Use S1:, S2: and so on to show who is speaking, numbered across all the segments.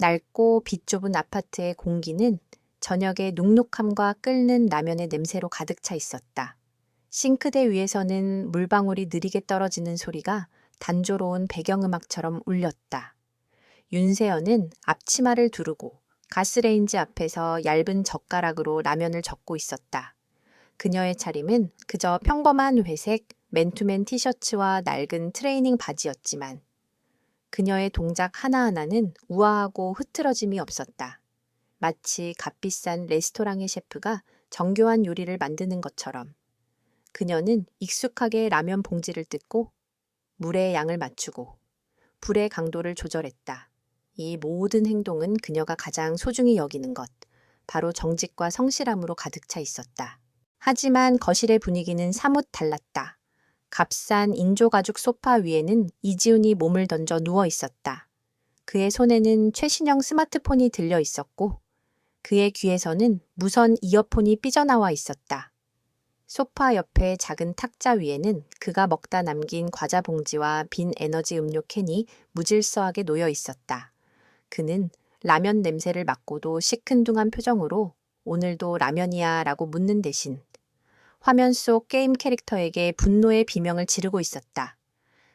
S1: 낡고 빛 좁은 아파트의 공기는 저녁의 눅눅함과 끓는 라면의 냄새로 가득 차 있었다. 싱크대 위에서는 물방울이 느리게 떨어지는 소리가 단조로운 배경음악처럼 울렸다. 윤세연은 앞치마를 두르고 가스레인지 앞에서 얇은 젓가락으로 라면을 젓고 있었다. 그녀의 차림은 그저 평범한 회색 맨투맨 티셔츠와 낡은 트레이닝 바지였지만 그녀의 동작 하나하나는 우아하고 흐트러짐이 없었다. 마치 값비싼 레스토랑의 셰프가 정교한 요리를 만드는 것처럼. 그녀는 익숙하게 라면 봉지를 뜯고 물의 양을 맞추고 불의 강도를 조절했다. 이 모든 행동은 그녀가 가장 소중히 여기는 것, 바로 정직과 성실함으로 가득 차 있었다. 하지만 거실의 분위기는 사뭇 달랐다. 값싼 인조가죽 소파 위에는 이지훈이 몸을 던져 누워 있었다. 그의 손에는 최신형 스마트폰이 들려 있었고 그의 귀에서는 무선 이어폰이 삐져나와 있었다. 소파 옆의 작은 탁자 위에는 그가 먹다 남긴 과자 봉지와 빈 에너지 음료 캔이 무질서하게 놓여 있었다. 그는 라면 냄새를 맡고도 시큰둥한 표정으로 오늘도 라면이야 라고 묻는 대신 화면 속 게임 캐릭터에게 분노의 비명을 지르고 있었다.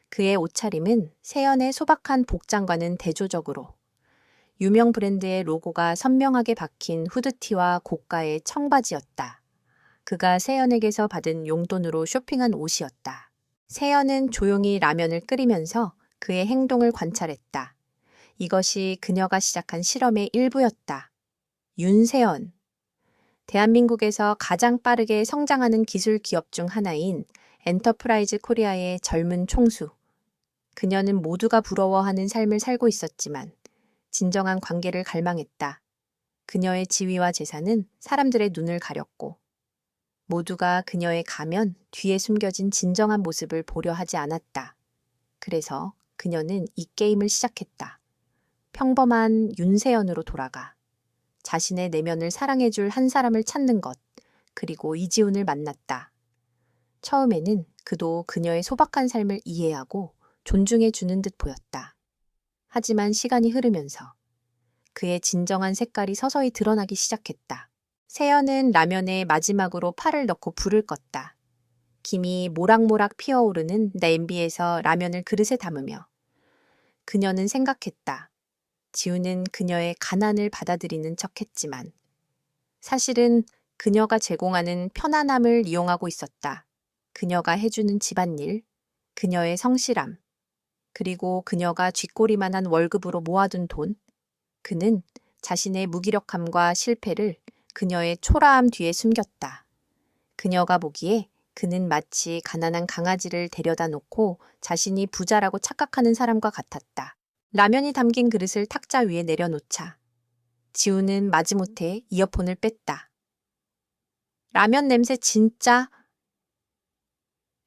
S1: 그의 옷차림은 세연의 소박한 복장과는 대조적으로 유명 브랜드의 로고가 선명하게 박힌 후드티와 고가의 청바지였다. 그가 세연에게서 받은 용돈으로 쇼핑한 옷이었다. 세연은 조용히 라면을 끓이면서 그의 행동을 관찰했다. 이것이 그녀가 시작한 실험의 일부였다. 윤세연. 대한민국에서 가장 빠르게 성장하는 기술 기업 중 하나인 엔터프라이즈 코리아의 젊은 총수. 그녀는 모두가 부러워하는 삶을 살고 있었지만 진정한 관계를 갈망했다. 그녀의 지위와 재산은 사람들의 눈을 가렸고 모두가 그녀의 가면 뒤에 숨겨진 진정한 모습을 보려 하지 않았다. 그래서 그녀는 이 게임을 시작했다. 평범한 윤세연으로 돌아가 자신의 내면을 사랑해줄 한 사람을 찾는 것, 그리고 이지훈을 만났다. 처음에는 그도 그녀의 소박한 삶을 이해하고 존중해주는 듯 보였다. 하지만 시간이 흐르면서 그의 진정한 색깔이 서서히 드러나기 시작했다. 세연은 라면에 마지막으로 팔을 넣고 불을 껐다. 김이 모락모락 피어오르는 냄비에서 라면을 그릇에 담으며 그녀는 생각했다. 지우는 그녀의 가난을 받아들이는 척했지만 사실은 그녀가 제공하는 편안함을 이용하고 있었다. 그녀가 해주는 집안일, 그녀의 성실함, 그리고 그녀가 쥐꼬리만한 월급으로 모아둔 돈. 그는 자신의 무기력함과 실패를 그녀의 초라함 뒤에 숨겼다. 그녀가 보기에 그는 마치 가난한 강아지를 데려다 놓고 자신이 부자라고 착각하는 사람과 같았다. 라면이 담긴 그릇을 탁자 위에 내려놓자 지우는 마지못해 이어폰을 뺐다. 라면 냄새 진짜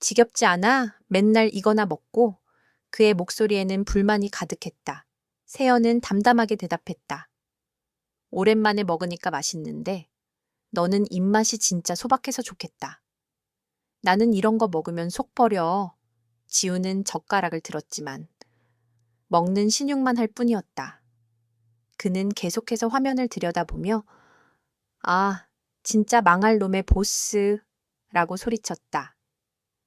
S1: 지겹지 않아? 맨날 이거나 먹고. 그의 목소리에는 불만이 가득했다. 세연은 담담하게 대답했다. 오랜만에 먹으니까 맛있는데 너는 입맛이 진짜 소박해서 좋겠다. 나는 이런 거 먹으면 속 버려. 지우는 젓가락을 들었지만 먹는 신용만 할 뿐이었다. 그는 계속해서 화면을 들여다보며 아, 진짜 망할 놈의 보스 라고 소리쳤다.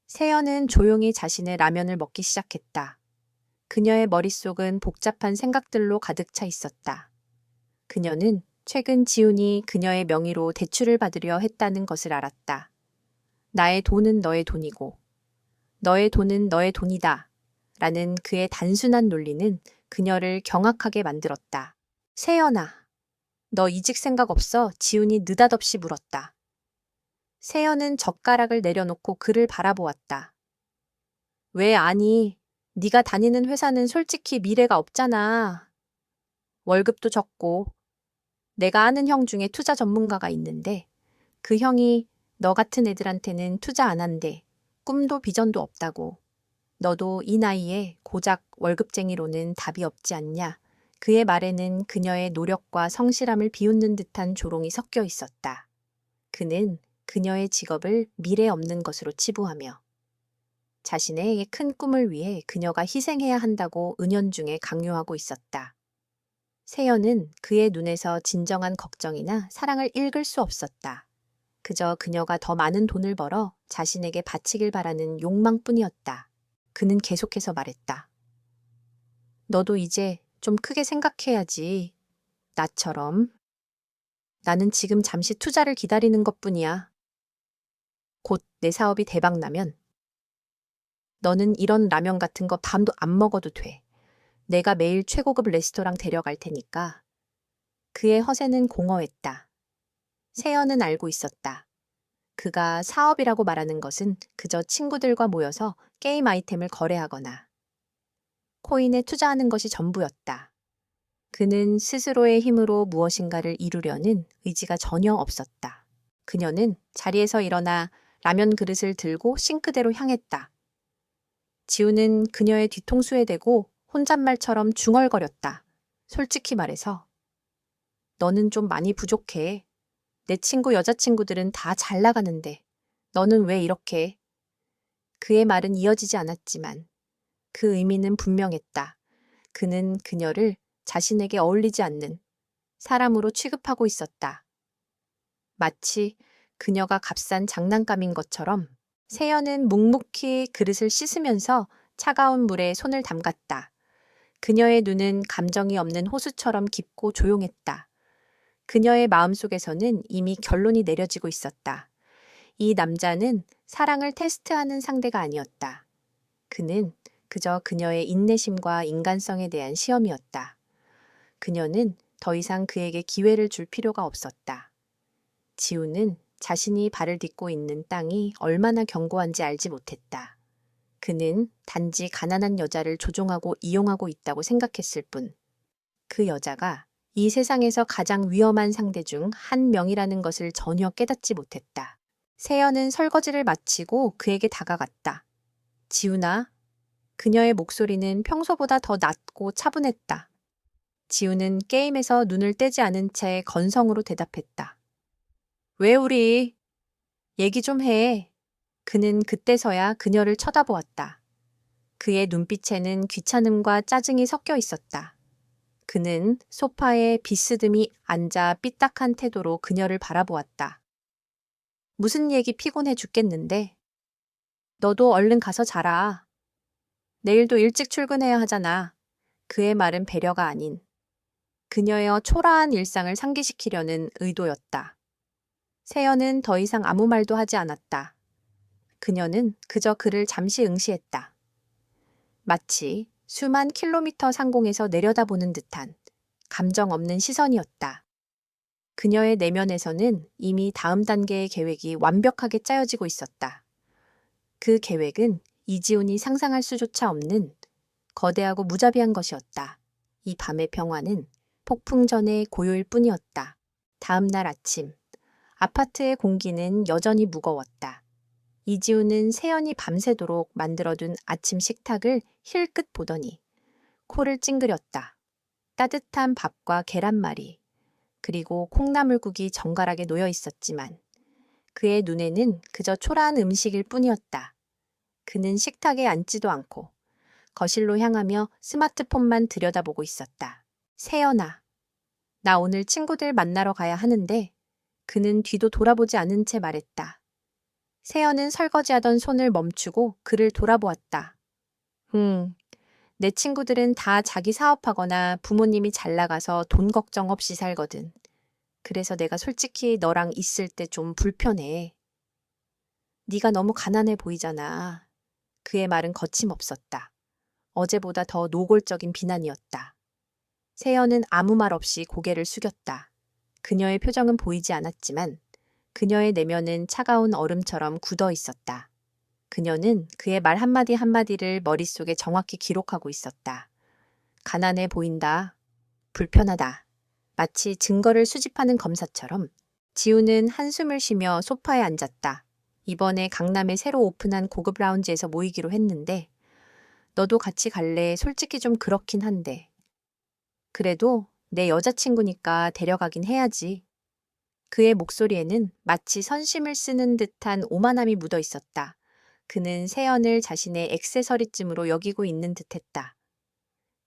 S1: 세연은 조용히 자신의 라면을 먹기 시작했다. 그녀의 머릿속은 복잡한 생각들로 가득 차 있었다. 그녀는 최근 지훈이 그녀의 명의로 대출을 받으려 했다는 것을 알았다. 나의 돈은 너의 돈이고 너의 돈은 너의 돈이다 라는 그의 단순한 논리는 그녀를 경악하게 만들었다. 세연아, 너 이직 생각 없어? 지훈이 느닷없이 물었다. 세연은 젓가락을 내려놓고 그를 바라보았다. 왜 아니? 네가 다니는 회사는 솔직히 미래가 없잖아. 월급도 적고 내가 아는 형 중에 투자 전문가가 있는데 그 형이 너 같은 애들한테는 투자 안 한대. 꿈도 비전도 없다고. 너도 이 나이에 고작 월급쟁이로는 답이 없지 않냐. 그의 말에는 그녀의 노력과 성실함을 비웃는 듯한 조롱이 섞여 있었다. 그는 그녀의 직업을 미래 없는 것으로 치부하며 자신의 큰 꿈을 위해 그녀가 희생해야 한다고 은연중에 강요하고 있었다. 세연은 그의 눈에서 진정한 걱정이나 사랑을 읽을 수 없었다. 그저 그녀가 더 많은 돈을 벌어 자신에게 바치길 바라는 욕망뿐이었다. 그는 계속해서 말했다. 너도 이제 좀 크게 생각해야지. 나처럼. 나는 지금 잠시 투자를 기다리는 것뿐이야. 곧 내 사업이 대박 나면 너는 이런 라면 같은 거 밤도 안 먹어도 돼. 내가 매일 최고급 레스토랑 데려갈 테니까. 그의 허세는 공허했다. 세연은 알고 있었다. 그가 사업이라고 말하는 것은 그저 친구들과 모여서 게임 아이템을 거래하거나 코인에 투자하는 것이 전부였다. 그는 스스로의 힘으로 무엇인가를 이루려는 의지가 전혀 없었다. 그녀는 자리에서 일어나 라면 그릇을 들고 싱크대로 향했다. 지우는 그녀의 뒤통수에 대고 혼잣말처럼 중얼거렸다. 솔직히 말해서 너는 좀 많이 부족해. 내 친구 여자친구들은 다 잘 나가는데 너는 왜 이렇게? 그의 말은 이어지지 않았지만 그 의미는 분명했다. 그는 그녀를 자신에게 어울리지 않는 사람으로 취급하고 있었다. 마치 그녀가 값싼 장난감인 것처럼 세연은 묵묵히 그릇을 씻으면서 차가운 물에 손을 담갔다. 그녀의 눈은 감정이 없는 호수처럼 깊고 조용했다. 그녀의 마음속에서는 이미 결론이 내려지고 있었다. 이 남자는 사랑을 테스트하는 상대가 아니었다. 그는 그저 그녀의 인내심과 인간성에 대한 시험이었다. 그녀는 더 이상 그에게 기회를 줄 필요가 없었다. 지우는 자신이 발을 딛고 있는 땅이 얼마나 견고한지 알지 못했다. 그는 단지 가난한 여자를 조종하고 이용하고 있다고 생각했을 뿐. 그 여자가 이 세상에서 가장 위험한 상대 중 한 명이라는 것을 전혀 깨닫지 못했다. 세연은 설거지를 마치고 그에게 다가갔다. 지우나? 그녀의 목소리는 평소보다 더 낮고 차분했다. 지우는 게임에서 눈을 떼지 않은 채 건성으로 대답했다. 왜 우리? 얘기 좀 해. 그는 그때서야 그녀를 쳐다보았다. 그의 눈빛에는 귀찮음과 짜증이 섞여 있었다. 그는 소파에 비스듬히 앉아 삐딱한 태도로 그녀를 바라보았다. 무슨 얘기 피곤해 죽겠는데? 너도 얼른 가서 자라. 내일도 일찍 출근해야 하잖아. 그의 말은 배려가 아닌 그녀의 초라한 일상을 상기시키려는 의도였다. 세연은 더 이상 아무 말도 하지 않았다. 그녀는 그저 그를 잠시 응시했다. 마치 수만 킬로미터 상공에서 내려다보는 듯한 감정 없는 시선이었다. 그녀의 내면에서는 이미 다음 단계의 계획이 완벽하게 짜여지고 있었다. 그 계획은 이지훈이 상상할 수조차 없는 거대하고 무자비한 것이었다. 이 밤의 평화는 폭풍 전의 고요일 뿐이었다. 다음 날 아침, 아파트의 공기는 여전히 무거웠다. 이지훈은 세연이 밤새도록 만들어둔 아침 식탁을 힐끗 보더니 코를 찡그렸다. 따뜻한 밥과 계란말이, 그리고 콩나물국이 정갈하게 놓여 있었지만 그의 눈에는 그저 초라한 음식일 뿐이었다. 그는 식탁에 앉지도 않고 거실로 향하며 스마트폰만 들여다보고 있었다. 세연아, 나 오늘 친구들 만나러 가야 하는데. 그는 뒤도 돌아보지 않은 채 말했다. 세연은 설거지하던 손을 멈추고 그를 돌아보았다. 내 친구들은 다 자기 사업하거나 부모님이 잘 나가서 돈 걱정 없이 살거든. 그래서 내가 솔직히 너랑 있을 때 좀 불편해. 네가 너무 가난해 보이잖아. 그의 말은 거침없었다. 어제보다 더 노골적인 비난이었다. 세연은 아무 말 없이 고개를 숙였다. 그녀의 표정은 보이지 않았지만 그녀의 내면은 차가운 얼음처럼 굳어 있었다. 그녀는 그의 말 한마디 한마디를 머릿속에 정확히 기록하고 있었다. 가난해 보인다. 불편하다. 마치 증거를 수집하는 검사처럼 지우는 한숨을 쉬며 소파에 앉았다. 이번에 강남에 새로 오픈한 고급 라운지에서 모이기로 했는데 너도 같이 갈래? 솔직히 좀 그렇긴 한데. 그래도 내 여자친구니까 데려가긴 해야지. 그의 목소리에는 마치 선심을 쓰는 듯한 오만함이 묻어 있었다. 그는 세연을 자신의 액세서리쯤으로 여기고 있는 듯했다.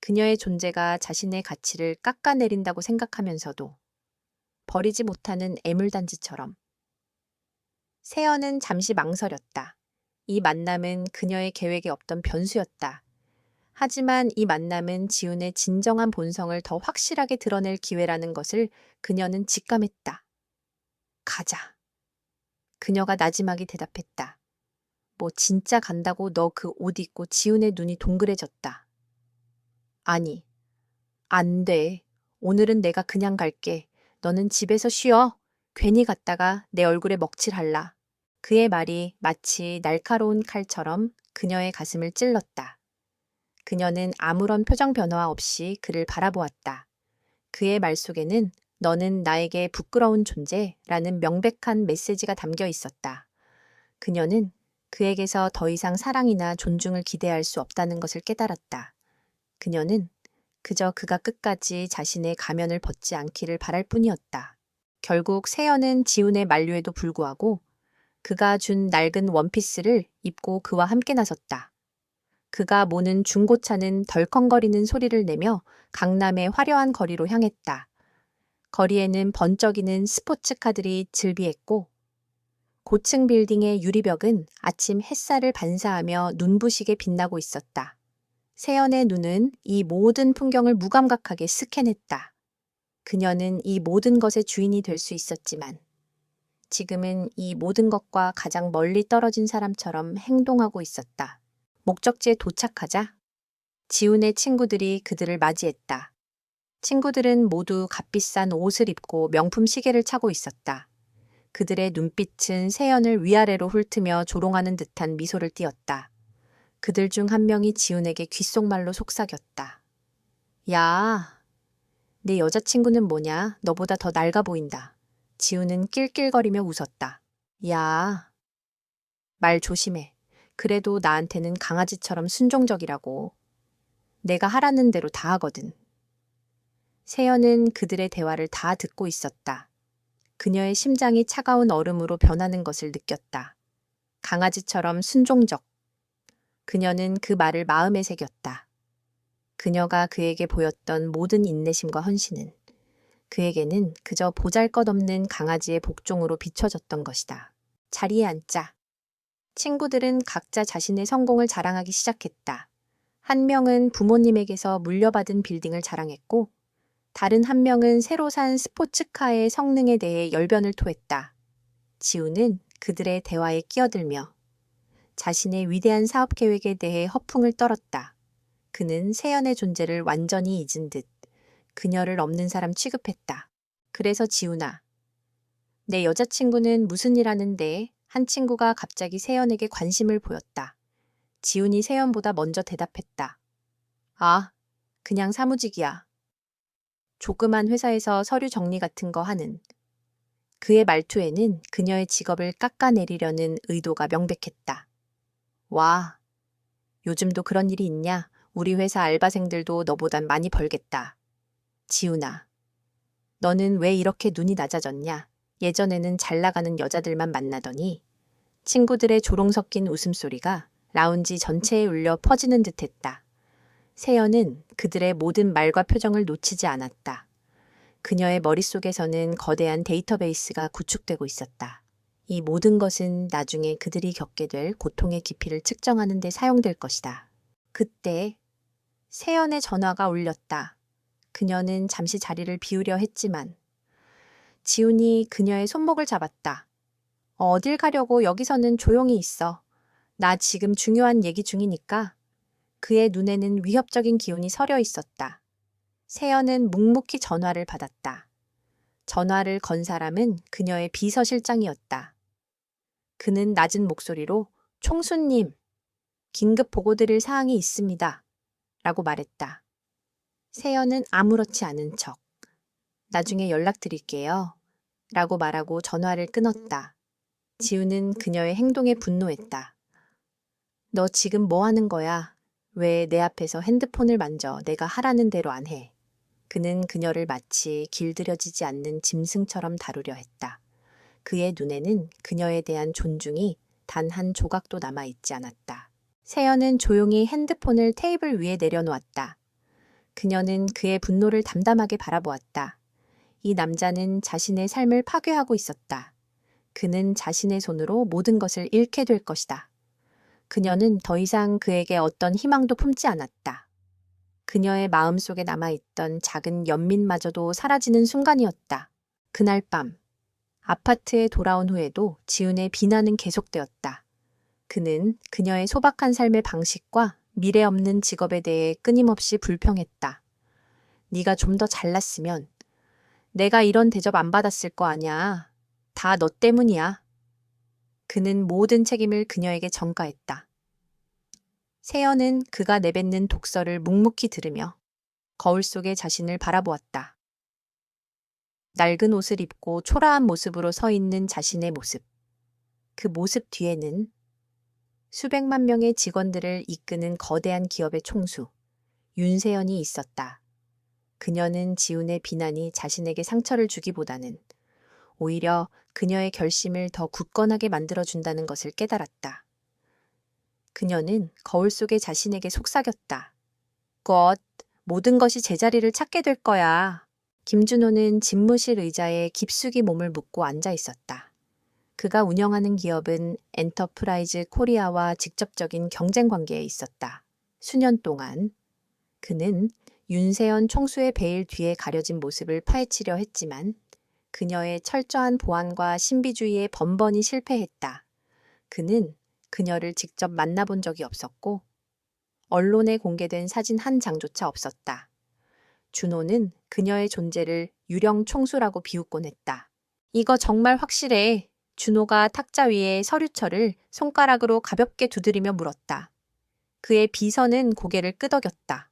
S1: 그녀의 존재가 자신의 가치를 깎아내린다고 생각하면서도 버리지 못하는 애물단지처럼. 세연은 잠시 망설였다. 이 만남은 그녀의 계획에 없던 변수였다. 하지만 이 만남은 지훈의 진정한 본성을 더 확실하게 드러낼 기회라는 것을 그녀는 직감했다. 가자. 그녀가 나지막이 대답했다. 뭐 진짜 간다고 너 그 옷 입고 지훈의 눈이 동그래졌다. 아니, 안 돼. 오늘은 내가 그냥 갈게. 너는 집에서 쉬어. 괜히 갔다가 내 얼굴에 먹칠할라. 그의 말이 마치 날카로운 칼처럼 그녀의 가슴을 찔렀다. 그녀는 아무런 표정 변화 없이 그를 바라보았다. 그의 말 속에는 너는 나에게 부끄러운 존재라는 명백한 메시지가 담겨 있었다. 그녀는 그에게서 더 이상 사랑이나 존중을 기대할 수 없다는 것을 깨달았다. 그녀는 그저 그가 끝까지 자신의 가면을 벗지 않기를 바랄 뿐이었다. 결국 세연은 지훈의 만류에도 불구하고 그가 준 낡은 원피스를 입고 그와 함께 나섰다. 그가 모는 중고차는 덜컹거리는 소리를 내며 강남의 화려한 거리로 향했다. 거리에는 번쩍이는 스포츠카들이 즐비했고 고층 빌딩의 유리벽은 아침 햇살을 반사하며 눈부시게 빛나고 있었다. 세연의 눈은 이 모든 풍경을 무감각하게 스캔했다. 그녀는 이 모든 것의 주인이 될 수 있었지만 지금은 이 모든 것과 가장 멀리 떨어진 사람처럼 행동하고 있었다. 목적지에 도착하자 지훈의 친구들이 그들을 맞이했다. 친구들은 모두 값비싼 옷을 입고 명품 시계를 차고 있었다. 그들의 눈빛은 세연을 위아래로 훑으며 조롱하는 듯한 미소를 띄었다. 그들 중 한 명이 지훈에게 귓속말로 속삭였다. 야, 내 여자친구는 뭐냐? 너보다 더 낡아 보인다. 지훈은 낄낄거리며 웃었다. 야, 말 조심해. 그래도 나한테는 강아지처럼 순종적이라고. 내가 하라는 대로 다 하거든. 세연은 그들의 대화를 다 듣고 있었다. 그녀의 심장이 차가운 얼음으로 변하는 것을 느꼈다. 강아지처럼 순종적. 그녀는 그 말을 마음에 새겼다. 그녀가 그에게 보였던 모든 인내심과 헌신은 그에게는 그저 보잘것없는 강아지의 복종으로 비춰졌던 것이다. 자리에 앉자. 친구들은 각자 자신의 성공을 자랑하기 시작했다. 한 명은 부모님에게서 물려받은 빌딩을 자랑했고 다른 한 명은 새로 산 스포츠카의 성능에 대해 열변을 토했다. 지훈은 그들의 대화에 끼어들며 자신의 위대한 사업 계획에 대해 허풍을 떨었다. 그는 세연의 존재를 완전히 잊은 듯 그녀를 없는 사람 취급했다. 그래서 지훈아, 내 여자친구는 무슨 일 하는데? 한 친구가 갑자기 세연에게 관심을 보였다. 지훈이 세연보다 먼저 대답했다. 아, 그냥 사무직이야. 조그만 회사에서 서류 정리 같은 거 하는. 그의 말투에는 그녀의 직업을 깎아내리려는 의도가 명백했다. 와, 요즘도 그런 일이 있냐? 우리 회사 알바생들도 너보단 많이 벌겠다. 지훈아, 너는 왜 이렇게 눈이 낮아졌냐? 예전에는 잘 나가는 여자들만 만나더니 친구들의 조롱 섞인 웃음소리가 라운지 전체에 울려 퍼지는 듯했다. 세연은 그들의 모든 말과 표정을 놓치지 않았다. 그녀의 머릿속에서는 거대한 데이터베이스가 구축되고 있었다. 이 모든 것은 나중에 그들이 겪게 될 고통의 깊이를 측정하는 데 사용될 것이다. 그때 세연의 전화가 울렸다. 그녀는 잠시 자리를 비우려 했지만 지훈이 그녀의 손목을 잡았다. 어딜 가려고 여기서는 조용히 있어. 나 지금 중요한 얘기 중이니까. 그의 눈에는 위협적인 기운이 서려 있었다. 세연은 묵묵히 전화를 받았다. 전화를 건 사람은 그녀의 비서실장이었다. 그는 낮은 목소리로 총수님, 긴급 보고드릴 사항이 있습니다. 라고 말했다. 세연은 아무렇지 않은 척. 나중에 연락드릴게요. 라고 말하고 전화를 끊었다. 지훈은 그녀의 행동에 분노했다. 너 지금 뭐 하는 거야? 왜 내 앞에서 핸드폰을 만져 내가 하라는 대로 안 해? 그는 그녀를 마치 길들여지지 않는 짐승처럼 다루려 했다. 그의 눈에는 그녀에 대한 존중이 단 한 조각도 남아있지 않았다. 세연은 조용히 핸드폰을 테이블 위에 내려놓았다. 그녀는 그의 분노를 담담하게 바라보았다. 이 남자는 자신의 삶을 파괴하고 있었다. 그는 자신의 손으로 모든 것을 잃게 될 것이다. 그녀는 더 이상 그에게 어떤 희망도 품지 않았다. 그녀의 마음속에 남아있던 작은 연민마저도 사라지는 순간이었다. 그날 밤, 아파트에 돌아온 후에도 지훈의 비난은 계속되었다. 그는 그녀의 소박한 삶의 방식과 미래 없는 직업에 대해 끊임없이 불평했다. 네가 좀 더 잘났으면 내가 이런 대접 안 받았을 거 아냐. 다 너 때문이야. 그는 모든 책임을 그녀에게 전가했다. 세연은 그가 내뱉는 독설을 묵묵히 들으며 거울 속에 자신을 바라보았다. 낡은 옷을 입고 초라한 모습으로 서 있는 자신의 모습. 그 모습 뒤에는 수백만 명의 직원들을 이끄는 거대한 기업의 총수, 윤세연이 있었다. 그녀는 지훈의 비난이 자신에게 상처를 주기보다는 오히려 그녀의 결심을 더 굳건하게 만들어준다는 것을 깨달았다. 그녀는 거울 속의 자신에게 속삭였다. 곧 모든 것이 제자리를 찾게 될 거야. 김준호는 집무실 의자에 깊숙이 몸을 묻고 앉아 있었다. 그가 운영하는 기업은 엔터프라이즈 코리아와 직접적인 경쟁 관계에 있었다. 수년 동안 그는 윤세연 총수의 베일 뒤에 가려진 모습을 파헤치려 했지만 그녀의 철저한 보안과 신비주의에 번번이 실패했다. 그는 그녀를 직접 만나본 적이 없었고 언론에 공개된 사진 한 장조차 없었다. 준호는 그녀의 존재를 유령 총수라고 비웃곤 했다. 이거 정말 확실해. 준호가 탁자 위에 서류철을 손가락으로 가볍게 두드리며 물었다. 그의 비서는 고개를 끄덕였다.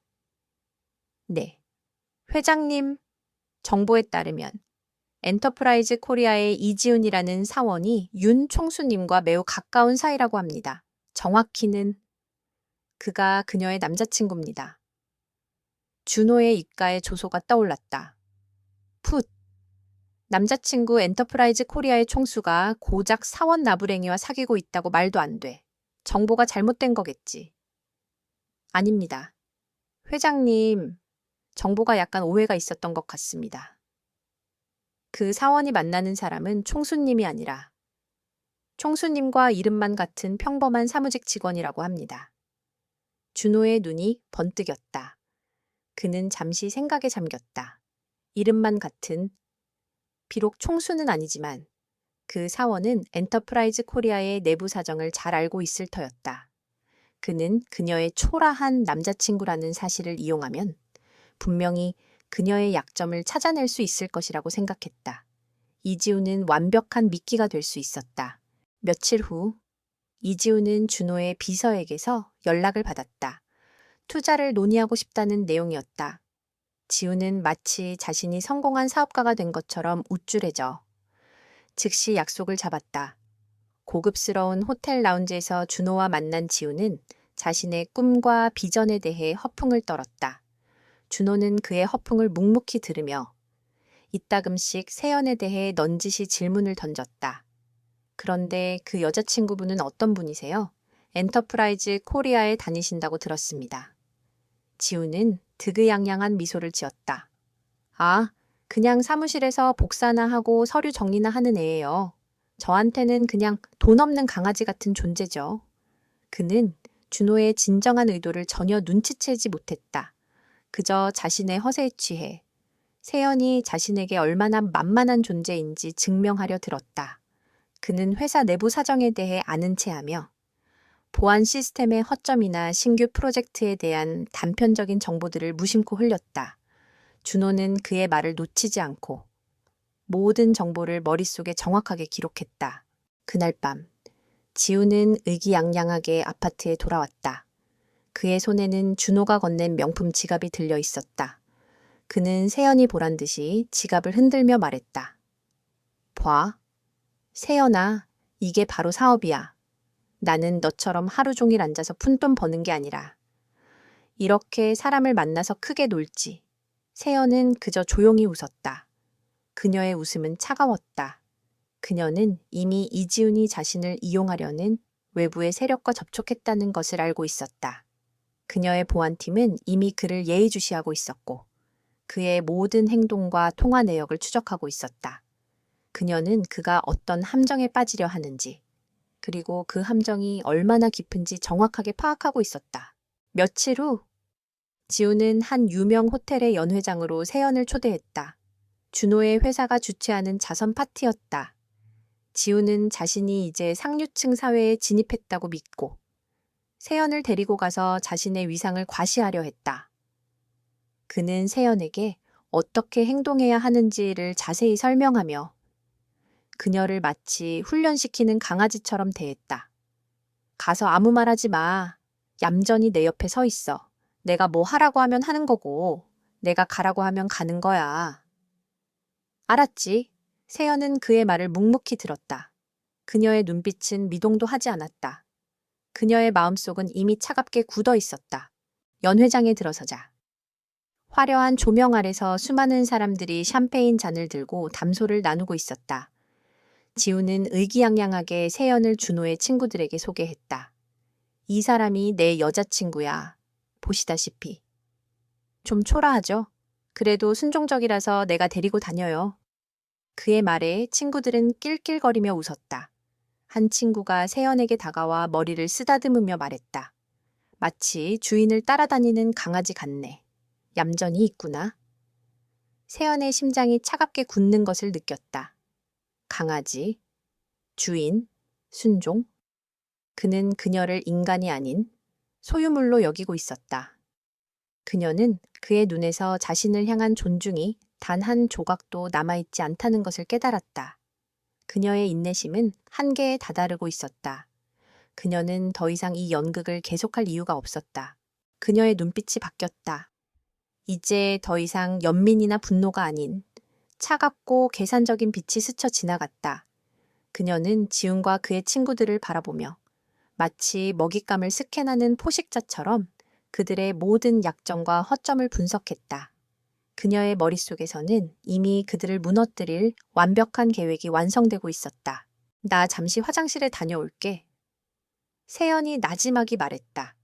S1: 네. 회장님, 정보에 따르면 엔터프라이즈 코리아의 이지훈이라는 사원이 윤 총수님과 매우 가까운 사이라고 합니다. 정확히는 그가 그녀의 남자친구입니다. 준호의 입가에 조소가 떠올랐다. 풋! 남자친구 엔터프라이즈 코리아의 총수가 고작 사원 나부랭이와 사귀고 있다고 말도 안 돼. 정보가 잘못된 거겠지. 아닙니다. 회장님, 정보가 약간 오해가 있었던 것 같습니다. 그 사원이 만나는 사람은 총수님이 아니라 총수님과 이름만 같은 평범한 사무직 직원이라고 합니다. 준호의 눈이 번뜩였다. 그는 잠시 생각에 잠겼다. 이름만 같은, 비록 총수는 아니지만 그 사원은 엔터프라이즈 코리아의 내부 사정을 잘 알고 있을 터였다. 그는 그녀의 초라한 남자친구라는 사실을 이용하면 분명히 그녀의 약점을 찾아낼 수 있을 것이라고 생각했다. 이지훈은 완벽한 미끼가 될 수 있었다. 며칠 후 이지훈은 준호의 비서에게서 연락을 받았다. 투자를 논의하고 싶다는 내용이었다. 지훈은 마치 자신이 성공한 사업가가 된 것처럼 우쭐해져 즉시 약속을 잡았다. 고급스러운 호텔 라운지에서 준호와 만난 지훈은 자신의 꿈과 비전에 대해 허풍을 떨었다. 준호는 그의 허풍을 묵묵히 들으며 이따금씩 세연에 대해 넌지시 질문을 던졌다. 그런데 그 여자친구분은 어떤 분이세요? 엔터프라이즈 코리아에 다니신다고 들었습니다. 지훈은 득의양양한 미소를 지었다. 아, 그냥 사무실에서 복사나 하고 서류 정리나 하는 애예요. 저한테는 그냥 돈 없는 강아지 같은 존재죠. 그는 준호의 진정한 의도를 전혀 눈치채지 못했다. 그저 자신의 허세에 취해 세연이 자신에게 얼마나 만만한 존재인지 증명하려 들었다. 그는 회사 내부 사정에 대해 아는 체하며 보안 시스템의 허점이나 신규 프로젝트에 대한 단편적인 정보들을 무심코 흘렸다. 준호는 그의 말을 놓치지 않고 모든 정보를 머릿속에 정확하게 기록했다. 그날 밤, 지훈은 의기양양하게 아파트에 돌아왔다. 그의 손에는 준호가 건넨 명품 지갑이 들려 있었다. 그는 세연이 보란 듯이 지갑을 흔들며 말했다. 봐. 세연아, 이게 바로 사업이야. 나는 너처럼 하루 종일 앉아서 푼돈 버는 게 아니라 이렇게 사람을 만나서 크게 놀지. 세연은 그저 조용히 웃었다. 그녀의 웃음은 차가웠다. 그녀는 이미 이지훈이 자신을 이용하려는 외부의 세력과 접촉했다는 것을 알고 있었다. 그녀의 보안팀은 이미 그를 예의주시하고 있었고 그의 모든 행동과 통화 내역을 추적하고 있었다. 그녀는 그가 어떤 함정에 빠지려 하는지, 그리고 그 함정이 얼마나 깊은지 정확하게 파악하고 있었다. 며칠 후, 지우는 한 유명 호텔의 연회장으로 세연을 초대했다. 준호의 회사가 주최하는 자선 파티였다. 지우는 자신이 이제 상류층 사회에 진입했다고 믿고 세연을 데리고 가서 자신의 위상을 과시하려 했다. 그는 세연에게 어떻게 행동해야 하는지를 자세히 설명하며 그녀를 마치 훈련시키는 강아지처럼 대했다. 가서 아무 말 하지 마. 얌전히 내 옆에 서 있어. 내가 뭐 하라고 하면 하는 거고, 내가 가라고 하면 가는 거야. 알았지? 세연은 그의 말을 묵묵히 들었다. 그녀의 눈빛은 미동도 하지 않았다. 그녀의 마음속은 이미 차갑게 굳어 있었다. 연회장에 들어서자. 화려한 조명 아래서 수많은 사람들이 샴페인 잔을 들고 담소를 나누고 있었다. 지우는 의기양양하게 세연을 준호의 친구들에게 소개했다. 이 사람이 내 여자친구야. 보시다시피. 좀 초라하죠? 그래도 순종적이라서 내가 데리고 다녀요. 그의 말에 친구들은 낄낄거리며 웃었다. 한 친구가 세연에게 다가와 머리를 쓰다듬으며 말했다. 마치 주인을 따라다니는 강아지 같네. 얌전히 있구나. 세연의 심장이 차갑게 굳는 것을 느꼈다. 강아지, 주인, 순종. 그는 그녀를 인간이 아닌 소유물로 여기고 있었다. 그녀는 그의 눈에서 자신을 향한 존중이 단 한 조각도 남아있지 않다는 것을 깨달았다. 그녀의 인내심은 한계에 다다르고 있었다. 그녀는 더 이상 이 연극을 계속할 이유가 없었다. 그녀의 눈빛이 바뀌었다. 이제 더 이상 연민이나 분노가 아닌 차갑고 계산적인 빛이 스쳐 지나갔다. 그녀는 지훈과 그의 친구들을 바라보며 마치 먹잇감을 스캔하는 포식자처럼 그들의 모든 약점과 허점을 분석했다. 그녀의 머릿속에서는 이미 그들을 무너뜨릴 완벽한 계획이 완성되고 있었다. 나 잠시 화장실에 다녀올게. 세연이 나지막이 말했다.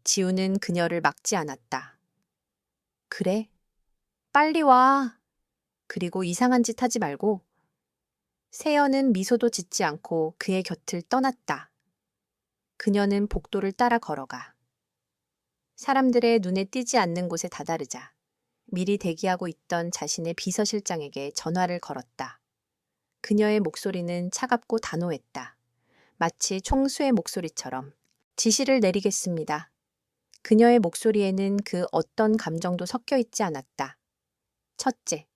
S1: 지우는 그녀를 막지 않았다. 그래, 빨리 와. 그리고 이상한 짓 하지 말고. 세연은 미소도 짓지 않고 그의 곁을 떠났다. 그녀는 복도를 따라 걸어가. 사람들의 눈에 띄지 않는 곳에 다다르자 미리 대기하고 있던 자신의 비서실장에게 전화를 걸었다. 그녀의 목소리는 차갑고 단호했다. 마치 총수의 목소리처럼. 지시를 내리겠습니다. 그녀의 목소리에는 그 어떤 감정도 섞여 있지 않았다. 첫째,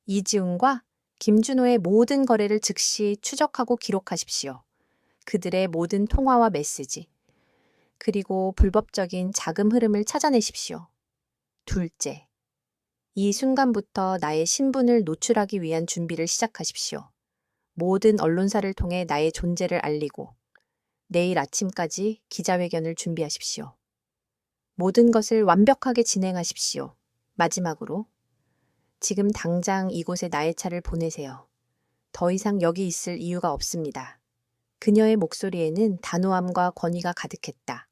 S1: 이지훈과 김준호의 모든 거래를 즉시 추적하고 기록하십시오. 그들의 모든 통화와 메시지, 그리고 불법적인 자금 흐름을 찾아내십시오. 둘째, 이 순간부터 나의 신분을 노출하기 위한 준비를 시작하십시오. 모든 언론사를 통해 나의 존재를 알리고 내일 아침까지 기자회견을 준비하십시오. 모든 것을 완벽하게 진행하십시오. 마지막으로, 지금 당장 이곳에 나의 차를 보내세요. 더 이상 여기 있을 이유가 없습니다. 그녀의 목소리에는 단호함과 권위가 가득했다.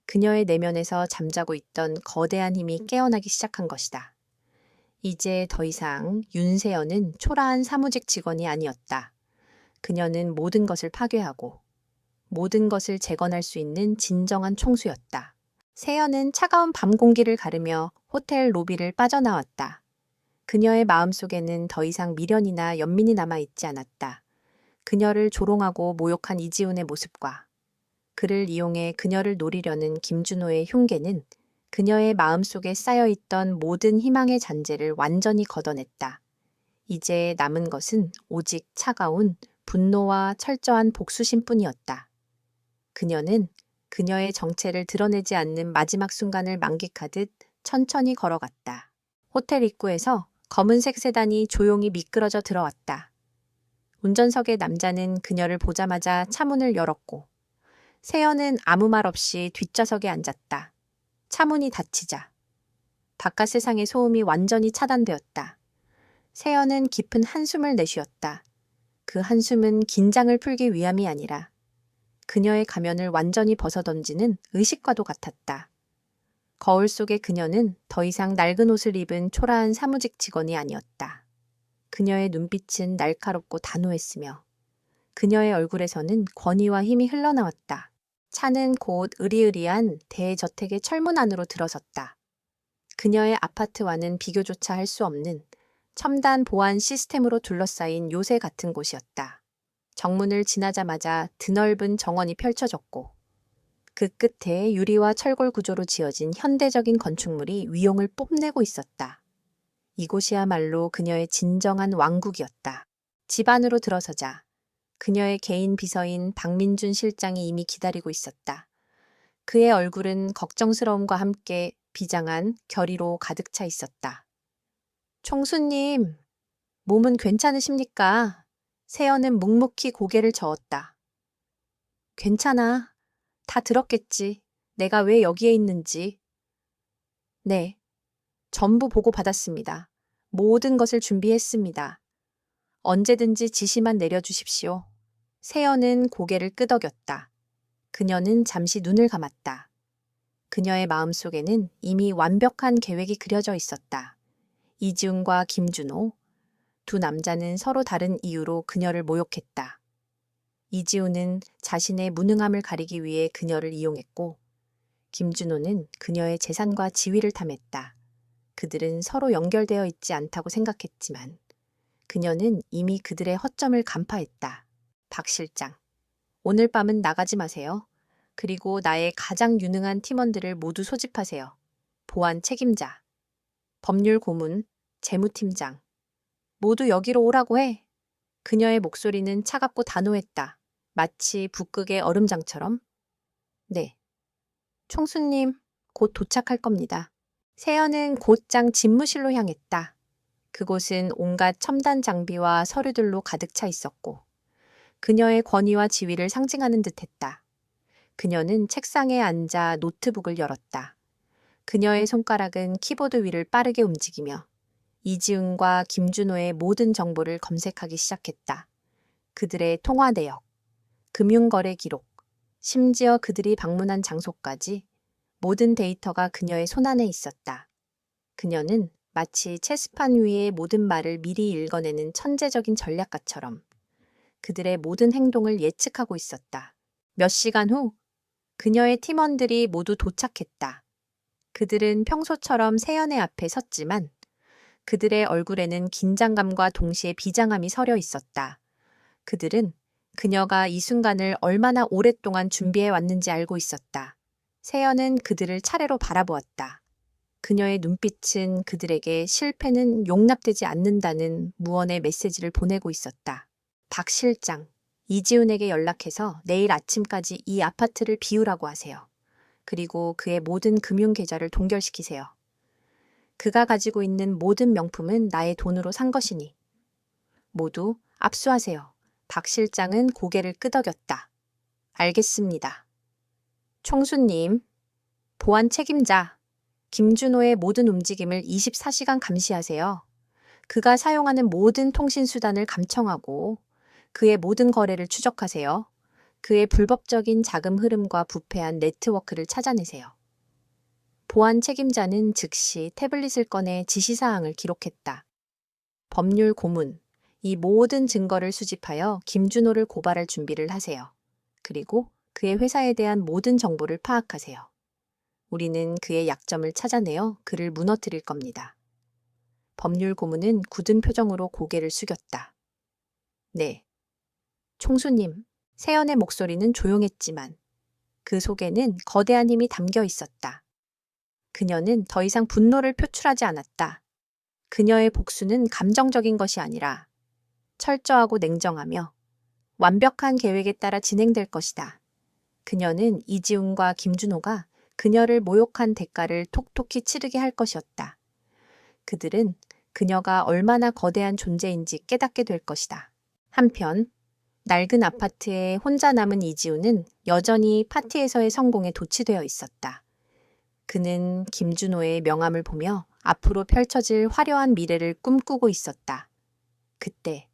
S1: 그녀의 내면에서 잠자고 있던 거대한 힘이 깨어나기 시작한 것이다. 이제 더 이상 윤세연은 초라한 사무직 직원이 아니었다. 그녀는 모든 것을 파괴하고 모든 것을 재건할 수 있는 진정한 총수였다. 세연은 차가운 밤 공기를 가르며 호텔 로비를 빠져나왔다. 그녀의 마음속에는 더 이상 미련이나 연민이 남아있지 않았다. 그녀를 조롱하고 모욕한 이지훈의 모습과 그를 이용해 그녀를 노리려는 김준호의 흉계는 그녀의 마음속에 쌓여있던 모든 희망의 잔재를 완전히 걷어냈다. 이제 남은 것은 오직 차가운 분노와 철저한 복수심뿐이었다. 그녀는 그녀의 정체를 드러내지 않는 마지막 순간을 만끽하듯 천천히 걸어갔다. 호텔 입구에서 검은색 세단이 조용히 미끄러져 들어왔다. 운전석의 남자는 그녀를 보자마자 차문을 열었고 세연은 아무 말 없이 뒷좌석에 앉았다. 차문이 닫히자 바깥 세상의 소음이 완전히 차단되었다. 세연은 깊은 한숨을 내쉬었다. 그 한숨은 긴장을 풀기 위함이 아니라 그녀의 가면을 완전히 벗어던지는 의식과도 같았다. 거울 속의 그녀는 더 이상 낡은 옷을 입은 초라한 사무직 직원이 아니었다. 그녀의 눈빛은 날카롭고 단호했으며 그녀의 얼굴에서는 권위와 힘이 흘러나왔다. 차는 곧 으리으리한 대저택의 철문 안으로 들어섰다. 그녀의 아파트와는 비교조차 할 수 없는 첨단 보안 시스템으로 둘러싸인 요새 같은 곳이었다. 정문을 지나자마자 드넓은 정원이 펼쳐졌고 그 끝에 유리와 철골 구조로 지어진 현대적인 건축물이 위용을 뽐내고 있었다. 이곳이야말로 그녀의 진정한 왕국이었다. 집 안으로 들어서자 그녀의 개인 비서인 박민준 실장이 이미 기다리고 있었다. 그의 얼굴은 걱정스러움과 함께 비장한 결의로 가득 차 있었다. 총수님, 몸은 괜찮으십니까? 세연은 묵묵히 고개를 저었다. 괜찮아. 다 들었겠지. 내가 왜 여기에 있는지. 네. 전부 보고받았습니다. 모든 것을 준비했습니다. 언제든지 지시만 내려주십시오. 세연은 고개를 끄덕였다. 그녀는 잠시 눈을 감았다. 그녀의 마음속에는 이미 완벽한 계획이 그려져 있었다. 이지훈과 김준호, 두 남자는 서로 다른 이유로 그녀를 모욕했다. 이지훈은 자신의 무능함을 가리기 위해 그녀를 이용했고, 김준호는 그녀의 재산과 지위를 탐했다. 그들은 서로 연결되어 있지 않다고 생각했지만, 그녀는 이미 그들의 허점을 간파했다. 박 실장, 오늘 밤은 나가지 마세요. 그리고 나의 가장 유능한 팀원들을 모두 소집하세요. 보안 책임자, 법률 고문, 재무팀장, 모두 여기로 오라고 해. 그녀의 목소리는 차갑고 단호했다. 마치 북극의 얼음장처럼. 네. 총수님, 곧 도착할 겁니다. 세연은 곧장 집무실로 향했다. 그곳은 온갖 첨단 장비와 서류들로 가득 차 있었고, 그녀의 권위와 지위를 상징하는 듯했다. 그녀는 책상에 앉아 노트북을 열었다. 그녀의 손가락은 키보드 위를 빠르게 움직이며 이지훈과 김준호의 모든 정보를 검색하기 시작했다. 그들의 통화 내역, 금융거래 기록, 심지어 그들이 방문한 장소까지 모든 데이터가 그녀의 손안에 있었다. 그녀는 마치 체스판 위의 모든 말을 미리 읽어내는 천재적인 전략가처럼 그들의 모든 행동을 예측하고 있었다. 몇 시간 후 그녀의 팀원들이 모두 도착했다. 그들은 평소처럼 세연의 앞에 섰지만 그들의 얼굴에는 긴장감과 동시에 비장함이 서려 있었다. 그들은 그녀가 이 순간을 얼마나 오랫동안 준비해 왔는지 알고 있었다. 세연은 그들을 차례로 바라보았다. 그녀의 눈빛은 그들에게 실패는 용납되지 않는다는 무언의 메시지를 보내고 있었다. 박 실장, 이지훈에게 연락해서 내일 아침까지 이 아파트를 비우라고 하세요. 그리고 그의 모든 금융 계좌를 동결시키세요. 그가 가지고 있는 모든 명품은 나의 돈으로 산 것이니. 모두 압수하세요. 박 실장은 고개를 끄덕였다. 알겠습니다. 총수님, 보안 책임자, 김준호의 모든 움직임을 24시간 감시하세요. 그가 사용하는 모든 통신 수단을 감청하고 그의 모든 거래를 추적하세요. 그의 불법적인 자금 흐름과 부패한 네트워크를 찾아내세요. 보안 책임자는 즉시 태블릿을 꺼내 지시사항을 기록했다. 법률 고문, 이 모든 증거를 수집하여 김준호를 고발할 준비를 하세요. 그리고 그의 회사에 대한 모든 정보를 파악하세요. 우리는 그의 약점을 찾아내어 그를 무너뜨릴 겁니다. 법률 고문은 굳은 표정으로 고개를 숙였다. 네. 총수님, 세연의 목소리는 조용했지만 그 속에는 거대한 힘이 담겨 있었다. 그녀는 더 이상 분노를 표출하지 않았다. 그녀의 복수는 감정적인 것이 아니라 철저하고 냉정하며 완벽한 계획에 따라 진행될 것이다. 그녀는 이지훈과 김준호가 그녀를 모욕한 대가를 톡톡히 치르게 할 것이었다. 그들은 그녀가 얼마나 거대한 존재인지 깨닫게 될 것이다. 한편 낡은 아파트에 혼자 남은 이지훈은 여전히 파티에서의 성공에 도취되어 있었다. 그는 김준호의 명함을 보며 앞으로 펼쳐질 화려한 미래를 꿈꾸고 있었다. 그때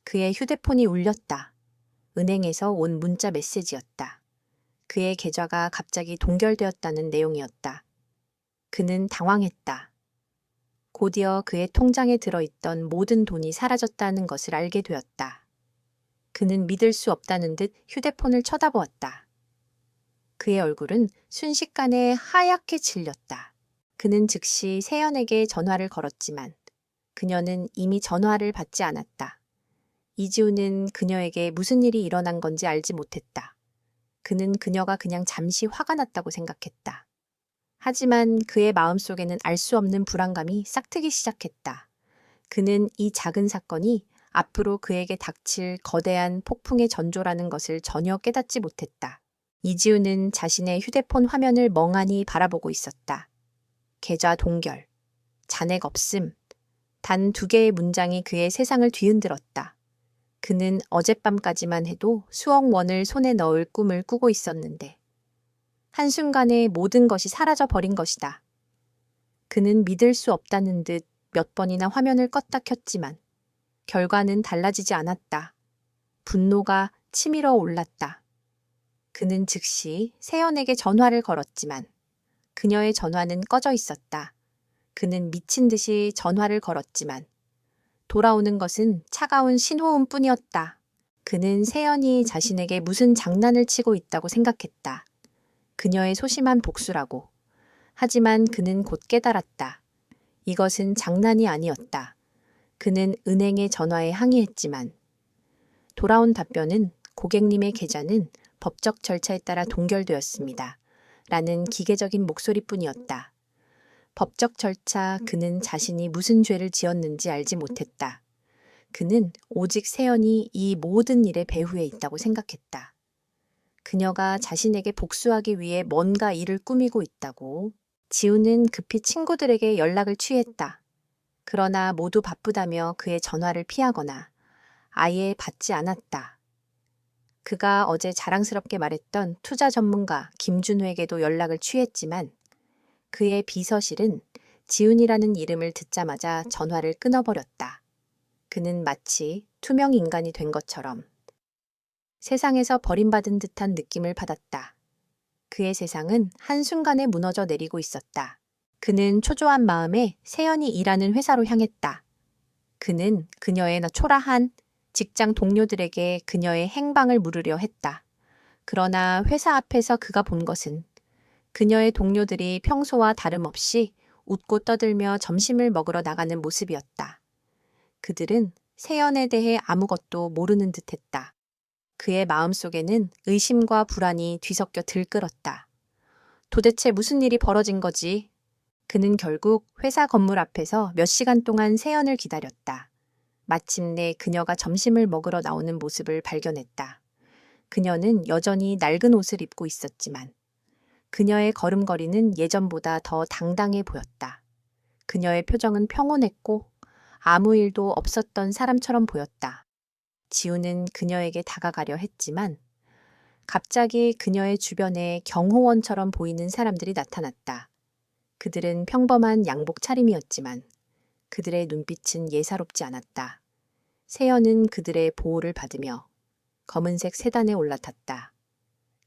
S1: 그의 휴대폰이 울렸다. 은행에서 온 문자 메시지였다. 그의 계좌가 갑자기 동결되었다는 내용이었다. 그는 당황했다. 곧이어 그의 통장에 들어있던 모든 돈이 사라졌다는 것을 알게 되었다. 그는 믿을 수 없다는 듯 휴대폰을 쳐다보았다. 그의 얼굴은 순식간에 하얗게 질렸다. 그는 즉시 세연에게 전화를 걸었지만 그녀는 이미 전화를 받지 않았다. 이지우는 그녀에게 무슨 일이 일어난 건지 알지 못했다. 그는 그녀가 그냥 잠시 화가 났다고 생각했다. 하지만 그의 마음속에는 알 수 없는 불안감이 싹트기 시작했다. 그는 이 작은 사건이 앞으로 그에게 닥칠 거대한 폭풍의 전조라는 것을 전혀 깨닫지 못했다. 이지우는 자신의 휴대폰 화면을 멍하니 바라보고 있었다. 계좌 동결, 잔액 없음, 단 2개의 문장이 그의 세상을 뒤흔들었다. 그는 어젯밤까지만 해도 수억 원을 손에 넣을 꿈을 꾸고 있었는데 한순간에 모든 것이 사라져 버린 것이다. 그는 믿을 수 없다는 듯 몇 번이나 화면을 껐다 켰지만 결과는 달라지지 않았다. 분노가 치밀어 올랐다. 그는 즉시 세연에게 전화를 걸었지만 그녀의 전화는 꺼져 있었다. 그는 미친 듯이 전화를 걸었지만 돌아오는 것은 차가운 신호음뿐이었다. 그는 세연이 자신에게 무슨 장난을 치고 있다고 생각했다. 그녀의 소심한 복수라고. 하지만 그는 곧 깨달았다. 이것은 장난이 아니었다. 그는 은행에 전화해 항의했지만 돌아온 답변은 고객님의 계좌는 법적 절차에 따라 동결되었습니다. 라는 기계적인 목소리뿐이었다. 법적 절차, 그는 자신이 무슨 죄를 지었는지 알지 못했다. 그는 오직 세연이 이 모든 일의 배후에 있다고 생각했다. 그녀가 자신에게 복수하기 위해 뭔가 일을 꾸미고 있다고. 지우는 급히 친구들에게 연락을 취했다. 그러나 모두 바쁘다며 그의 전화를 피하거나 아예 받지 않았다. 그가 어제 자랑스럽게 말했던 투자 전문가 김준호에게도 연락을 취했지만 그의 비서실은 지훈이라는 이름을 듣자마자 전화를 끊어버렸다. 그는 마치 투명 인간이 된 것처럼 세상에서 버림받은 듯한 느낌을 받았다. 그의 세상은 한순간에 무너져 내리고 있었다. 그는 초조한 마음에 세연이 일하는 회사로 향했다. 그는 그녀의 초라한 직장 동료들에게 그녀의 행방을 물으려 했다. 그러나 회사 앞에서 그가 본 것은 그녀의 동료들이 평소와 다름없이 웃고 떠들며 점심을 먹으러 나가는 모습이었다. 그들은 세연에 대해 아무것도 모르는 듯했다. 그의 마음속에는 의심과 불안이 뒤섞여 들끓었다. 도대체 무슨 일이 벌어진 거지? 그는 결국 회사 건물 앞에서 몇 시간 동안 세연을 기다렸다. 마침내 그녀가 점심을 먹으러 나오는 모습을 발견했다. 그녀는 여전히 낡은 옷을 입고 있었지만 그녀의 걸음걸이는 예전보다 더 당당해 보였다. 그녀의 표정은 평온했고 아무 일도 없었던 사람처럼 보였다. 지우는 그녀에게 다가가려 했지만 갑자기 그녀의 주변에 경호원처럼 보이는 사람들이 나타났다. 그들은 평범한 양복 차림이었지만 그들의 눈빛은 예사롭지 않았다. 세연은 그들의 보호를 받으며 검은색 세단에 올라탔다.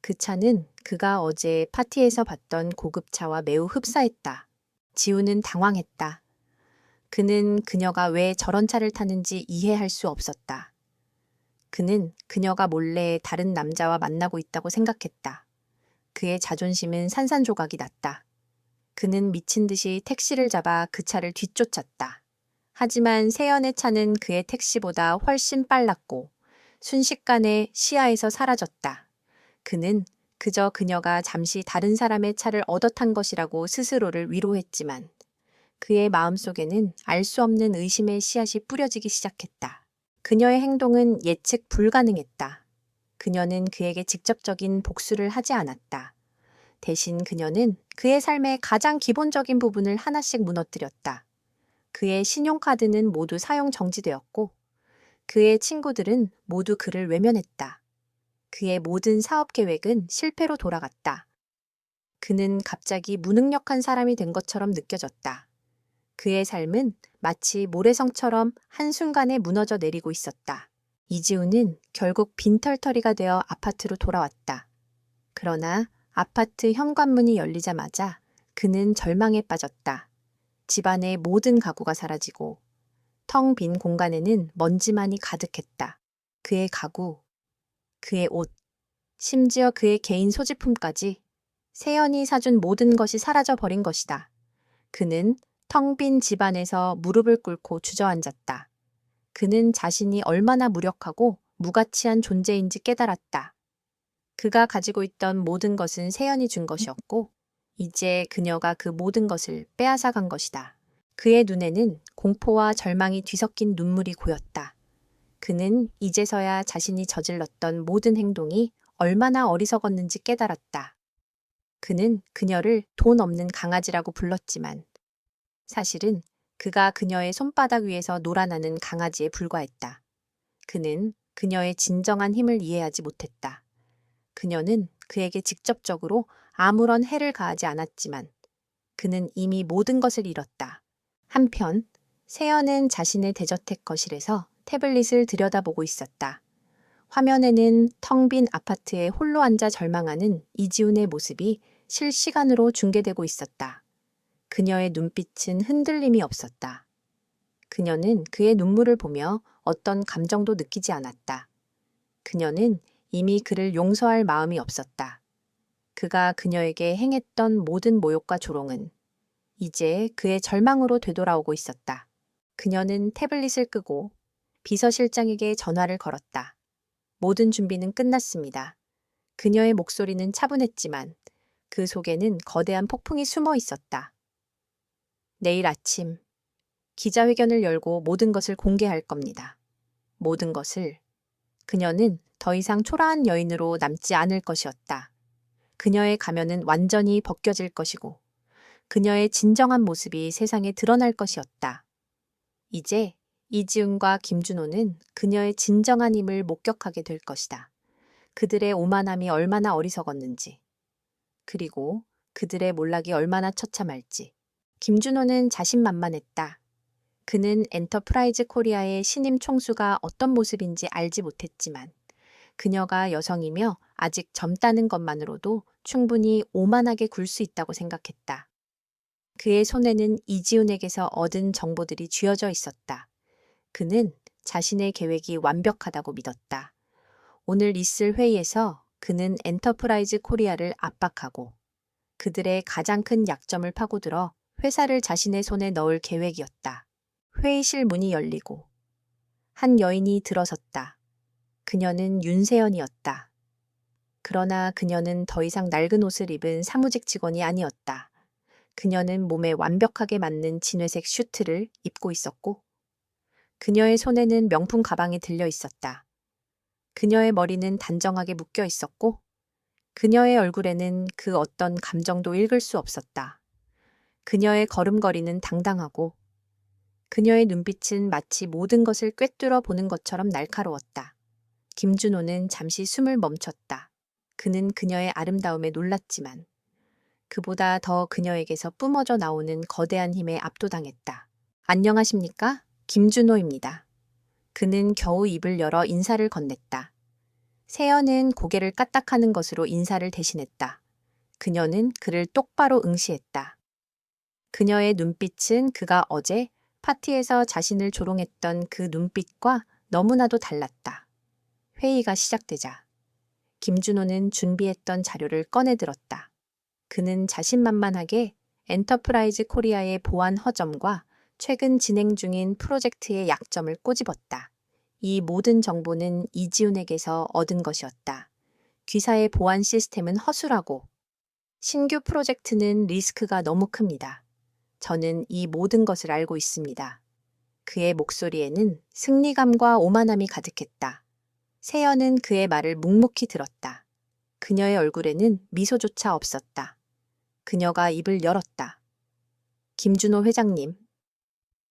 S1: 그 차는 그가 어제 파티에서 봤던 고급차와 매우 흡사했다. 지우는 당황했다. 그는 그녀가 왜 저런 차를 타는지 이해할 수 없었다. 그는 그녀가 몰래 다른 남자와 만나고 있다고 생각했다. 그의 자존심은 산산조각이 났다. 그는 미친 듯이 택시를 잡아 그 차를 뒤쫓았다. 하지만 세연의 차는 그의 택시보다 훨씬 빨랐고 순식간에 시야에서 사라졌다. 그는 그저 그녀가 잠시 다른 사람의 차를 얻어 탄 것이라고 스스로를 위로했지만 그의 마음속에는 알 수 없는 의심의 씨앗이 뿌려지기 시작했다. 그녀의 행동은 예측 불가능했다. 그녀는 그에게 직접적인 복수를 하지 않았다. 대신 그녀는 그의 삶의 가장 기본적인 부분을 하나씩 무너뜨렸다. 그의 신용카드는 모두 사용 정지되었고 그의 친구들은 모두 그를 외면했다. 그의 모든 사업 계획은 실패로 돌아갔다. 그는 갑자기 무능력한 사람이 된 것처럼 느껴졌다. 그의 삶은 마치 모래성처럼 한순간에 무너져 내리고 있었다. 이지우는 결국 빈털터리가 되어 아파트로 돌아왔다. 그러나 아파트 현관문이 열리자마자 그는 절망에 빠졌다. 집안의 모든 가구가 사라지고 텅 빈 공간에는 먼지만이 가득했다. 그의 가구, 그의 옷, 심지어 그의 개인 소지품까지 세연이 사준 모든 것이 사라져 버린 것이다. 그는 텅 빈 집안에서 무릎을 꿇고 주저앉았다. 그는 자신이 얼마나 무력하고 무가치한 존재인지 깨달았다. 그가 가지고 있던 모든 것은 세연이 준 것이었고, 이제 그녀가 그 모든 것을 빼앗아 간 것이다. 그의 눈에는 공포와 절망이 뒤섞인 눈물이 고였다. 그는 이제서야 자신이 저질렀던 모든 행동이 얼마나 어리석었는지 깨달았다. 그는 그녀를 돈 없는 강아지라고 불렀지만 사실은 그가 그녀의 손바닥 위에서 놀아나는 강아지에 불과했다. 그는 그녀의 진정한 힘을 이해하지 못했다. 그녀는 그에게 직접적으로 아무런 해를 가하지 않았지만 그는 이미 모든 것을 잃었다. 한편 세연은 자신의 대저택 거실에서 태블릿을 들여다보고 있었다. 화면에는 텅 빈 아파트에 홀로 앉아 절망하는 이지훈의 모습이 실시간으로 중계되고 있었다. 그녀의 눈빛은 흔들림이 없었다. 그녀는 그의 눈물을 보며 어떤 감정도 느끼지 않았다. 그녀는 이미 그를 용서할 마음이 없었다. 그가 그녀에게 행했던 모든 모욕과 조롱은 이제 그의 절망으로 되돌아오고 있었다. 그녀는 태블릿을 끄고 비서실장에게 전화를 걸었다. 모든 준비는 끝났습니다. 그녀의 목소리는 차분했지만 그 속에는 거대한 폭풍이 숨어 있었다. 내일 아침 기자회견을 열고 모든 것을 공개할 겁니다. 모든 것을. 그녀는 더 이상 초라한 여인으로 남지 않을 것이었다. 그녀의 가면은 완전히 벗겨질 것이고 그녀의 진정한 모습이 세상에 드러날 것이었다. 이제 이지훈과 김준호는 그녀의 진정한 힘을 목격하게 될 것이다. 그들의 오만함이 얼마나 어리석었는지, 그리고 그들의 몰락이 얼마나 처참할지. 김준호는 자신만만했다. 그는 엔터프라이즈 코리아의 신임 총수가 어떤 모습인지 알지 못했지만 그녀가 여성이며 아직 젊다는 것만으로도 충분히 오만하게 굴 수 있다고 생각했다. 그의 손에는 이지훈에게서 얻은 정보들이 쥐어져 있었다. 그는 자신의 계획이 완벽하다고 믿었다. 오늘 있을 회의에서 그는 엔터프라이즈 코리아를 압박하고 그들의 가장 큰 약점을 파고들어 회사를 자신의 손에 넣을 계획이었다. 회의실 문이 열리고 한 여인이 들어섰다. 그녀는 윤세연이었다. 그러나 그녀는 더 이상 낡은 옷을 입은 사무직 직원이 아니었다. 그녀는 몸에 완벽하게 맞는 진회색 슈트를 입고 있었고 그녀의 손에는 명품 가방이 들려 있었다. 그녀의 머리는 단정하게 묶여 있었고 그녀의 얼굴에는 그 어떤 감정도 읽을 수 없었다. 그녀의 걸음걸이는 당당하고 그녀의 눈빛은 마치 모든 것을 꿰뚫어 보는 것처럼 날카로웠다. 김준호는 잠시 숨을 멈췄다. 그는 그녀의 아름다움에 놀랐지만 그보다 더 그녀에게서 뿜어져 나오는 거대한 힘에 압도당했다. 안녕하십니까? 김준호입니다. 그는 겨우 입을 열어 인사를 건넸다. 세연은 고개를 까딱하는 것으로 인사를 대신했다. 그녀는 그를 똑바로 응시했다. 그녀의 눈빛은 그가 어제 파티에서 자신을 조롱했던 그 눈빛과 너무나도 달랐다. 회의가 시작되자 김준호는 준비했던 자료를 꺼내 들었다. 그는 자신만만하게 엔터프라이즈 코리아의 보안 허점과 최근 진행 중인 프로젝트의 약점을 꼬집었다. 이 모든 정보는 이지훈에게서 얻은 것이었다. 귀사의 보안 시스템은 허술하고 신규 프로젝트는 리스크가 너무 큽니다. 저는 이 모든 것을 알고 있습니다. 그의 목소리에는 승리감과 오만함이 가득했다. 세연은 그의 말을 묵묵히 들었다. 그녀의 얼굴에는 미소조차 없었다. 그녀가 입을 열었다. 김준호 회장님,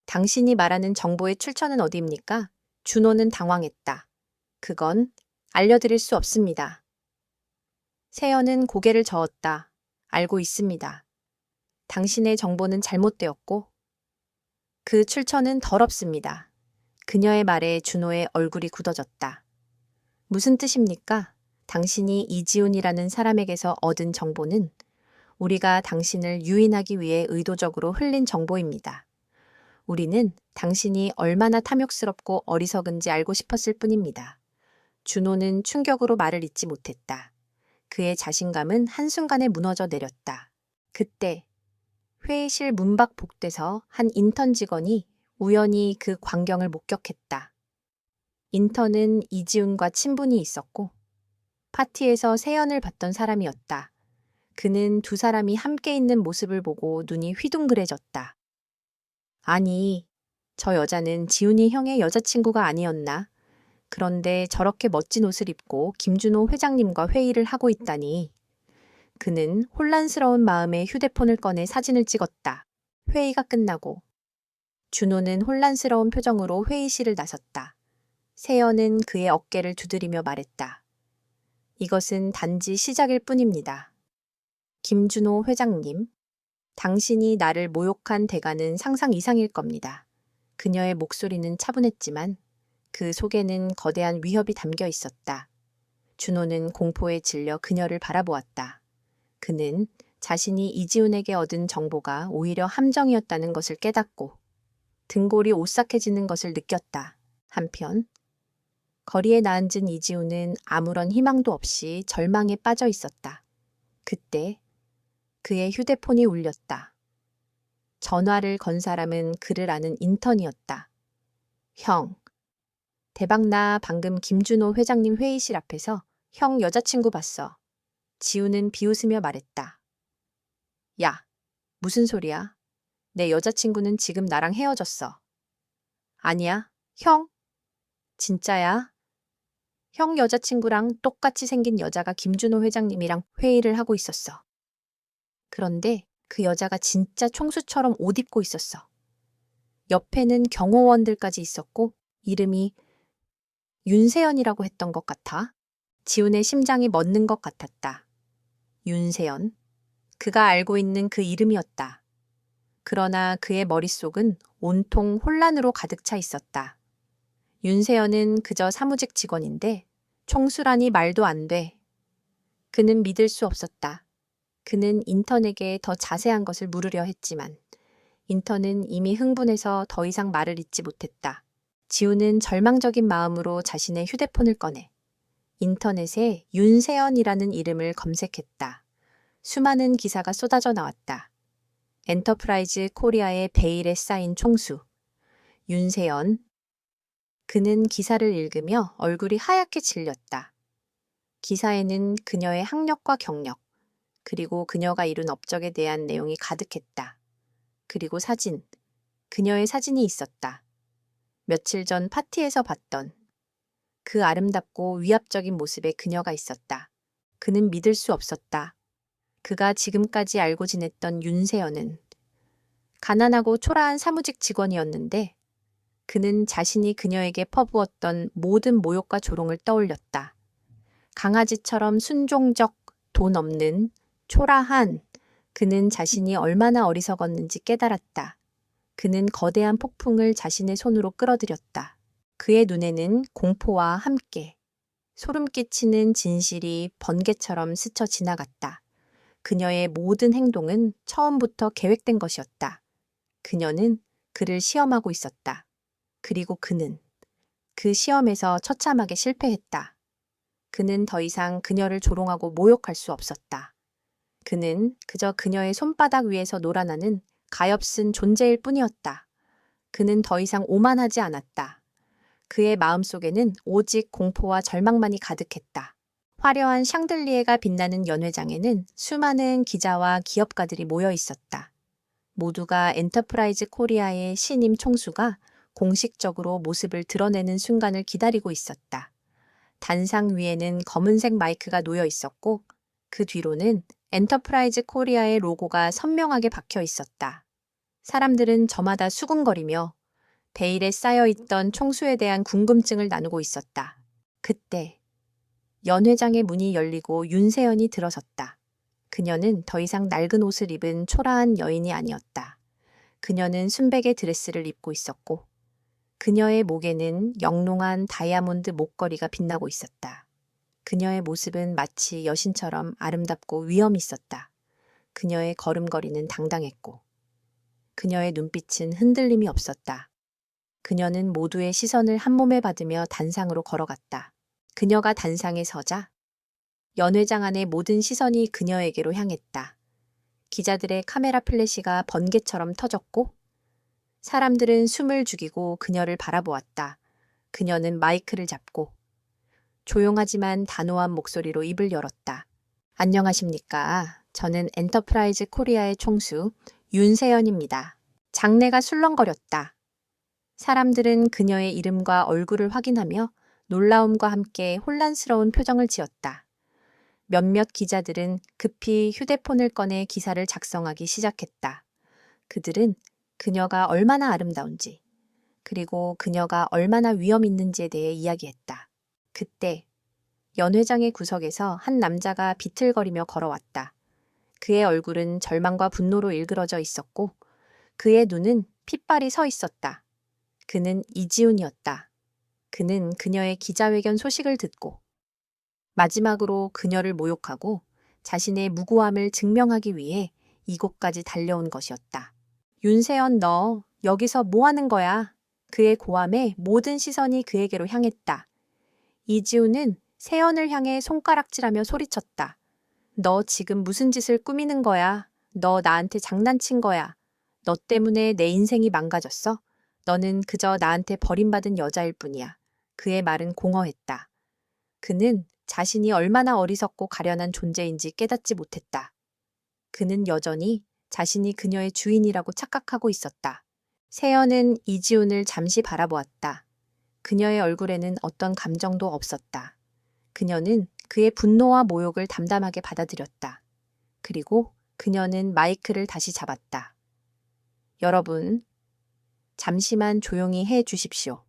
S1: 당신이 말하는 정보의 출처는 어디입니까? 준호는 당황했다. 그건 알려드릴 수 없습니다. 세연은 고개를 저었다. 알고 있습니다. 당신의 정보는 잘못되었고 그 출처는 더럽습니다. 그녀의 말에 준호의 얼굴이 굳어졌다. 무슨 뜻입니까? 당신이 이지훈이라는 사람에게서 얻은 정보는 우리가 당신을 유인하기 위해 의도적으로 흘린 정보입니다. 우리는 당신이 얼마나 탐욕스럽고 어리석은지 알고 싶었을 뿐입니다. 준호는 충격으로 말을 잇지 못했다. 그의 자신감은 한순간에 무너져 내렸다. 그때 회의실 문 밖 복도에서 한 인턴 직원이 우연히 그 광경을 목격했다. 인턴은 이지훈과 친분이 있었고 파티에서 세연을 봤던 사람이었다. 그는 두 사람이 함께 있는 모습을 보고 눈이 휘둥그레졌다. 아니, 저 여자는 지훈이 형의 여자친구가 아니었나? 그런데 저렇게 멋진 옷을 입고 김준호 회장님과 회의를 하고 있다니. 그는 혼란스러운 마음에 휴대폰을 꺼내 사진을 찍었다. 회의가 끝나고 준호는 혼란스러운 표정으로 회의실을 나섰다. 세연은 그의 어깨를 두드리며 말했다. 이것은 단지 시작일 뿐입니다. 김준호 회장님, 당신이 나를 모욕한 대가는 상상 이상일 겁니다. 그녀의 목소리는 차분했지만 그 속에는 거대한 위협이 담겨 있었다. 준호는 공포에 질려 그녀를 바라보았다. 그는 자신이 이지훈에게 얻은 정보가 오히려 함정이었다는 것을 깨닫고 등골이 오싹해지는 것을 느꼈다. 한편 거리에 나앉은 이지훈은 아무런 희망도 없이 절망에 빠져 있었다. 그때 그의 휴대폰이 울렸다. 전화를 건 사람은 그를 아는 인턴이었다. 형, 대박 나 방금 김준호 회장님 회의실 앞에서 형 여자친구 봤어. 지우는 비웃으며 말했다. 야, 무슨 소리야? 내 여자친구는 지금 나랑 헤어졌어. 아니야, 형? 진짜야? 형 여자친구랑 똑같이 생긴 여자가 김준호 회장님이랑 회의를 하고 있었어. 그런데 그 여자가 진짜 총수처럼 옷 입고 있었어. 옆에는 경호원들까지 있었고 이름이 윤세연이라고 했던 것 같아. 지훈의 심장이 멎는 것 같았다. 윤세연. 그가 알고 있는 그 이름이었다. 그러나 그의 머릿속은 온통 혼란으로 가득 차 있었다. 윤세연은 그저 사무직 직원인데 총수라니 말도 안 돼. 그는 믿을 수 없었다. 그는 인턴에게 더 자세한 것을 물으려 했지만 인턴은 이미 흥분해서 더 이상 말을 잇지 못했다. 지우는 절망적인 마음으로 자신의 휴대폰을 꺼내 인터넷에 윤세연이라는 이름을 검색했다. 수많은 기사가 쏟아져 나왔다. 엔터프라이즈 코리아의 베일에 쌓인 총수 윤세연. 그는 기사를 읽으며 얼굴이 하얗게 질렸다. 기사에는 그녀의 학력과 경력, 그리고 그녀가 이룬 업적에 대한 내용이 가득했다. 그리고 사진, 그녀의 사진이 있었다. 며칠 전 파티에서 봤던 그 아름답고 위압적인 모습의 그녀가 있었다. 그는 믿을 수 없었다. 그가 지금까지 알고 지냈던 윤세연은 가난하고 초라한 사무직 직원이었는데 그는 자신이 그녀에게 퍼부었던 모든 모욕과 조롱을 떠올렸다. 강아지처럼 순종적, 돈 없는, 초라한, 그는 자신이 얼마나 어리석었는지 깨달았다. 그는 거대한 폭풍을 자신의 손으로 끌어들였다. 그의 눈에는 공포와 함께 소름 끼치는 진실이 번개처럼 스쳐 지나갔다. 그녀의 모든 행동은 처음부터 계획된 것이었다. 그녀는 그를 시험하고 있었다. 그리고 그는 그 시험에서 처참하게 실패했다. 그는 더 이상 그녀를 조롱하고 모욕할 수 없었다. 그는 그저 그녀의 손바닥 위에서 놀아나는 가엾은 존재일 뿐이었다. 그는 더 이상 오만하지 않았다. 그의 마음속에는 오직 공포와 절망만이 가득했다. 화려한 샹들리에가 빛나는 연회장에는 수많은 기자와 기업가들이 모여 있었다. 모두가 엔터프라이즈 코리아의 신임 총수가 공식적으로 모습을 드러내는 순간을 기다리고 있었다. 단상 위에는 검은색 마이크가 놓여 있었고 그 뒤로는 엔터프라이즈 코리아의 로고가 선명하게 박혀 있었다. 사람들은 저마다 수군거리며 베일에 쌓여있던 총수에 대한 궁금증을 나누고 있었다. 그때 연회장의 문이 열리고 윤세연이 들어섰다. 그녀는 더 이상 낡은 옷을 입은 초라한 여인이 아니었다. 그녀는 순백의 드레스를 입고 있었고 그녀의 목에는 영롱한 다이아몬드 목걸이가 빛나고 있었다. 그녀의 모습은 마치 여신처럼 아름답고 위엄 있었다. 그녀의 걸음걸이는 당당했고 그녀의 눈빛은 흔들림이 없었다. 그녀는 모두의 시선을 한 몸에 받으며 단상으로 걸어갔다. 그녀가 단상에 서자 연회장 안의 모든 시선이 그녀에게로 향했다. 기자들의 카메라 플래시가 번개처럼 터졌고 사람들은 숨을 죽이고 그녀를 바라보았다. 그녀는 마이크를 잡고 조용하지만 단호한 목소리로 입을 열었다. 안녕하십니까. 저는 엔터프라이즈 코리아의 총수 윤세연입니다. 장내가 술렁거렸다. 사람들은 그녀의 이름과 얼굴을 확인하며 놀라움과 함께 혼란스러운 표정을 지었다. 몇몇 기자들은 급히 휴대폰을 꺼내 기사를 작성하기 시작했다. 그들은 그녀가 얼마나 아름다운지, 그리고 그녀가 얼마나 위험 있는지에 대해 이야기했다. 그때 연회장의 구석에서 한 남자가 비틀거리며 걸어왔다. 그의 얼굴은 절망과 분노로 일그러져 있었고 그의 눈은 핏발이 서 있었다. 그는 이지훈이었다. 그는 그녀의 기자회견 소식을 듣고 마지막으로 그녀를 모욕하고 자신의 무고함을 증명하기 위해 이곳까지 달려온 것이었다. 윤세연, 너 여기서 뭐 하는 거야? 그의 고함에 모든 시선이 그에게로 향했다. 이지훈은 세연을 향해 손가락질하며 소리쳤다. 너 지금 무슨 짓을 꾸미는 거야? 너 나한테 장난친 거야. 너 때문에 내 인생이 망가졌어? 너는 그저 나한테 버림받은 여자일 뿐이야. 그의 말은 공허했다. 그는 자신이 얼마나 어리석고 가련한 존재인지 깨닫지 못했다. 그는 여전히 자신이 그녀의 주인이라고 착각하고 있었다. 세연은 이지훈을 잠시 바라보았다. 그녀의 얼굴에는 어떤 감정도 없었다. 그녀는 그의 분노와 모욕을 담담하게 받아들였다. 그리고 그녀는 마이크를 다시 잡았다. 여러분, 잠시만 조용히 해 주십시오.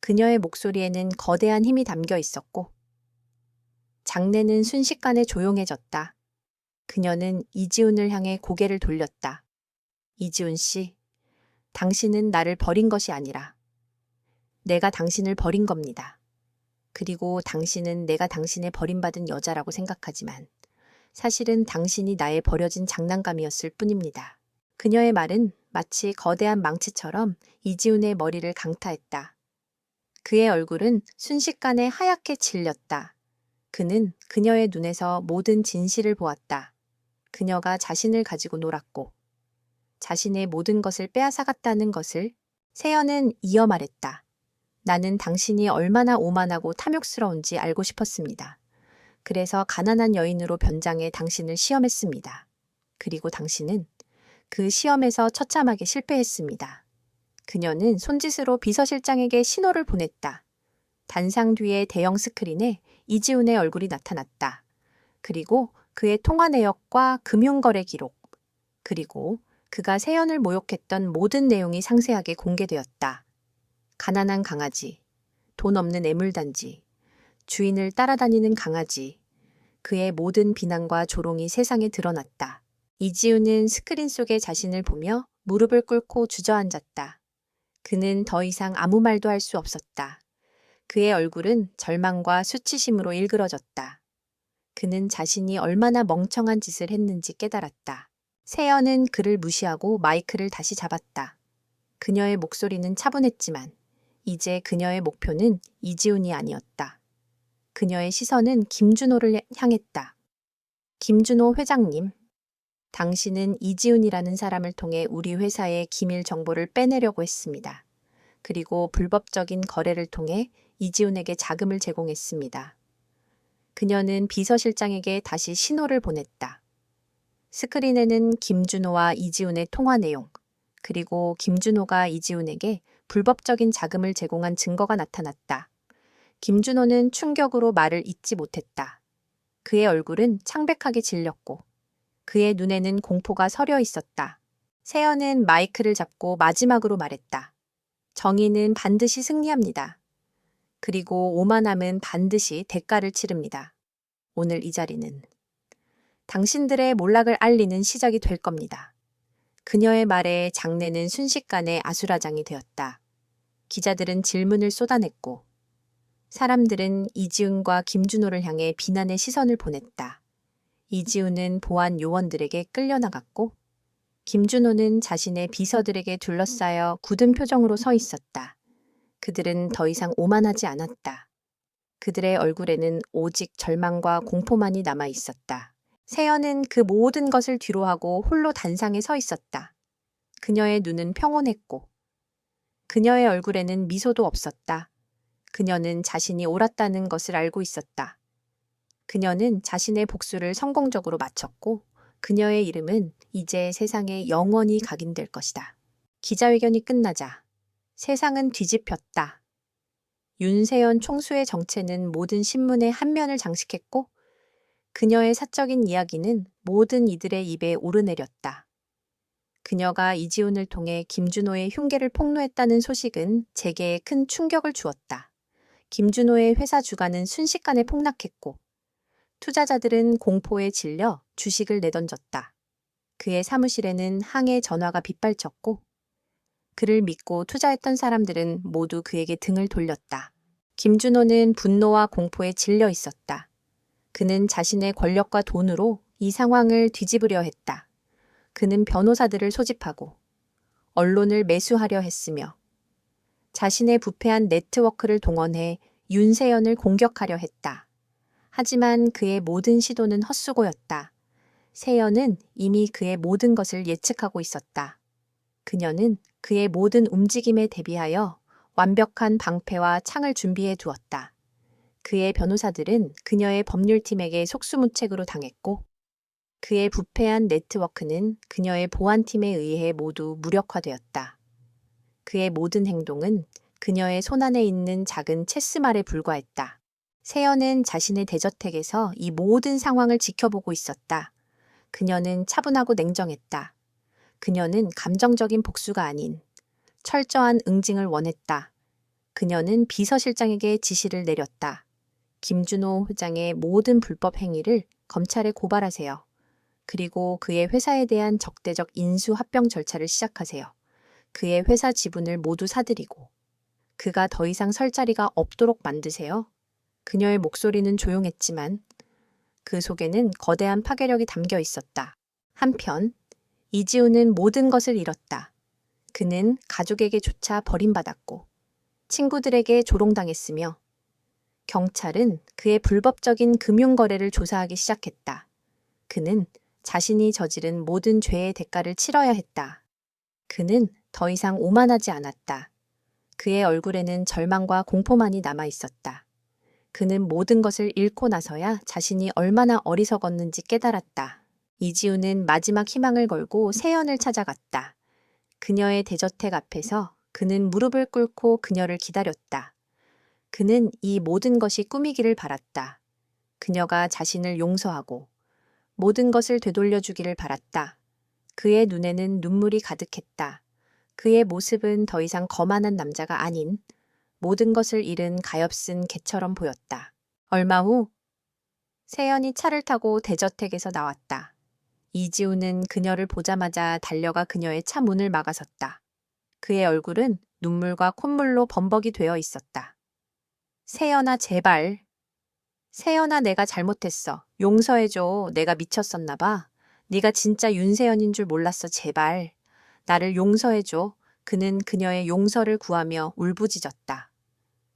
S1: 그녀의 목소리에는 거대한 힘이 담겨 있었고 장내는 순식간에 조용해졌다. 그녀는 이지훈을 향해 고개를 돌렸다. 이지훈 씨, 당신은 나를 버린 것이 아니라 내가 당신을 버린 겁니다. 그리고 당신은 내가 당신의 버림받은 여자라고 생각하지만 사실은 당신이 나의 버려진 장난감이었을 뿐입니다. 그녀의 말은 마치 거대한 망치처럼 이지훈의 머리를 강타했다. 그의 얼굴은 순식간에 하얗게 질렸다. 그는 그녀의 눈에서 모든 진실을 보았다. 그녀가 자신을 가지고 놀았고 자신의 모든 것을 빼앗아갔다는 것을. 세연은 이어 말했다. 나는 당신이 얼마나 오만하고 탐욕스러운지 알고 싶었습니다. 그래서 가난한 여인으로 변장해 당신을 시험했습니다. 그리고 당신은 그 시험에서 처참하게 실패했습니다. 그녀는 손짓으로 비서실장에게 신호를 보냈다. 단상 뒤의 대형 스크린에 이지훈의 얼굴이 나타났다. 그리고 그의 통화 내역과 금융거래 기록, 그리고 그가 세연을 모욕했던 모든 내용이 상세하게 공개되었다. 가난한 강아지, 돈 없는 애물단지, 주인을 따라다니는 강아지, 그의 모든 비난과 조롱이 세상에 드러났다. 이지훈은 스크린 속에 자신을 보며 무릎을 꿇고 주저앉았다. 그는 더 이상 아무 말도 할 수 없었다. 그의 얼굴은 절망과 수치심으로 일그러졌다. 그는 자신이 얼마나 멍청한 짓을 했는지 깨달았다. 세연은 그를 무시하고 마이크를 다시 잡았다. 그녀의 목소리는 차분했지만 이제 그녀의 목표는 이지훈이 아니었다. 그녀의 시선은 김준호를 향했다. 김준호 회장님, 당신은 이지훈이라는 사람을 통해 우리 회사의 기밀 정보를 빼내려고 했습니다. 그리고 불법적인 거래를 통해 이지훈에게 자금을 제공했습니다. 그녀는 비서실장에게 다시 신호를 보냈다. 스크린에는 김준호와 이지훈의 통화 내용, 그리고 김준호가 이지훈에게 불법적인 자금을 제공한 증거가 나타났다. 김준호는 충격으로 말을 잇지 못했다. 그의 얼굴은 창백하게 질렸고 그의 눈에는 공포가 서려 있었다. 세연은 마이크를 잡고 마지막으로 말했다. 정의는 반드시 승리합니다. 그리고 오만함은 반드시 대가를 치릅니다. 오늘 이 자리는 당신들의 몰락을 알리는 시작이 될 겁니다. 그녀의 말에 장내는 순식간에 아수라장이 되었다. 기자들은 질문을 쏟아냈고 사람들은 이지훈과 김준호를 향해 비난의 시선을 보냈다. 이지우는 보안 요원들에게 끌려나갔고 김준호는 자신의 비서들에게 둘러싸여 굳은 표정으로 서 있었다. 그들은 더 이상 오만하지 않았다. 그들의 얼굴에는 오직 절망과 공포만이 남아 있었다. 세연은 그 모든 것을 뒤로하고 홀로 단상에 서 있었다. 그녀의 눈은 평온했고 그녀의 얼굴에는 미소도 없었다. 그녀는 자신이 옳았다는 것을 알고 있었다. 그녀는 자신의 복수를 성공적으로 마쳤고 그녀의 이름은 이제 세상에 영원히 각인될 것이다. 기자회견이 끝나자 세상은 뒤집혔다. 윤세연 총수의 정체는 모든 신문의 한 면을 장식했고 그녀의 사적인 이야기는 모든 이들의 입에 오르내렸다. 그녀가 이지훈을 통해 김준호의 흉계를 폭로했다는 소식은 재계에 큰 충격을 주었다. 김준호의 회사 주가는 순식간에 폭락했고 투자자들은 공포에 질려 주식을 내던졌다. 그의 사무실에는 항해 전화가 빗발쳤고 그를 믿고 투자했던 사람들은 모두 그에게 등을 돌렸다. 김준호는 분노와 공포에 질려 있었다. 그는 자신의 권력과 돈으로 이 상황을 뒤집으려 했다. 그는 변호사들을 소집하고 언론을 매수하려 했으며 자신의 부패한 네트워크를 동원해 윤세연을 공격하려 했다. 하지만 그의 모든 시도는 헛수고였다. 세연은 이미 그의 모든 것을 예측하고 있었다. 그녀는 그의 모든 움직임에 대비하여 완벽한 방패와 창을 준비해 두었다. 그의 변호사들은 그녀의 법률팀에게 속수무책으로 당했고 그의 부패한 네트워크는 그녀의 보안팀에 의해 모두 무력화되었다. 그의 모든 행동은 그녀의 손안에 있는 작은 체스말에 불과했다. 세연은 자신의 대저택에서 이 모든 상황을 지켜보고 있었다. 그녀는 차분하고 냉정했다. 그녀는 감정적인 복수가 아닌 철저한 응징을 원했다. 그녀는 비서실장에게 지시를 내렸다. 김준호 회장의 모든 불법 행위를 검찰에 고발하세요. 그리고 그의 회사에 대한 적대적 인수 합병 절차를 시작하세요. 그의 회사 지분을 모두 사들이고 그가 더 이상 설 자리가 없도록 만드세요. 그녀의 목소리는 조용했지만 그 속에는 거대한 파괴력이 담겨 있었다. 한편 이지우는 모든 것을 잃었다. 그는 가족에게조차 버림받았고 친구들에게 조롱당했으며 경찰은 그의 불법적인 금융거래를 조사하기 시작했다. 그는 자신이 저지른 모든 죄의 대가를 치러야 했다. 그는 더 이상 오만하지 않았다. 그의 얼굴에는 절망과 공포만이 남아 있었다. 그는 모든 것을 잃고 나서야 자신이 얼마나 어리석었는지 깨달았다. 이지우는 마지막 희망을 걸고 세연을 찾아갔다. 그녀의 대저택 앞에서 그는 무릎을 꿇고 그녀를 기다렸다. 그는 이 모든 것이 꿈이기를 바랐다. 그녀가 자신을 용서하고 모든 것을 되돌려주기를 바랐다. 그의 눈에는 눈물이 가득했다. 그의 모습은 더 이상 거만한 남자가 아닌 모든 것을 잃은 가엾은 개처럼 보였다. 얼마 후 세연이 차를 타고 대저택에서 나왔다. 이지우는 그녀를 보자마자 달려가 그녀의 차 문을 막아섰다. 그의 얼굴은 눈물과 콧물로 범벅이 되어 있었다. 세연아, 제발. 세연아, 내가 잘못했어. 용서해줘. 내가 미쳤었나 봐. 네가 진짜 윤세연인 줄 몰랐어. 제발. 나를 용서해줘. 그는 그녀의 용서를 구하며 울부짖었다.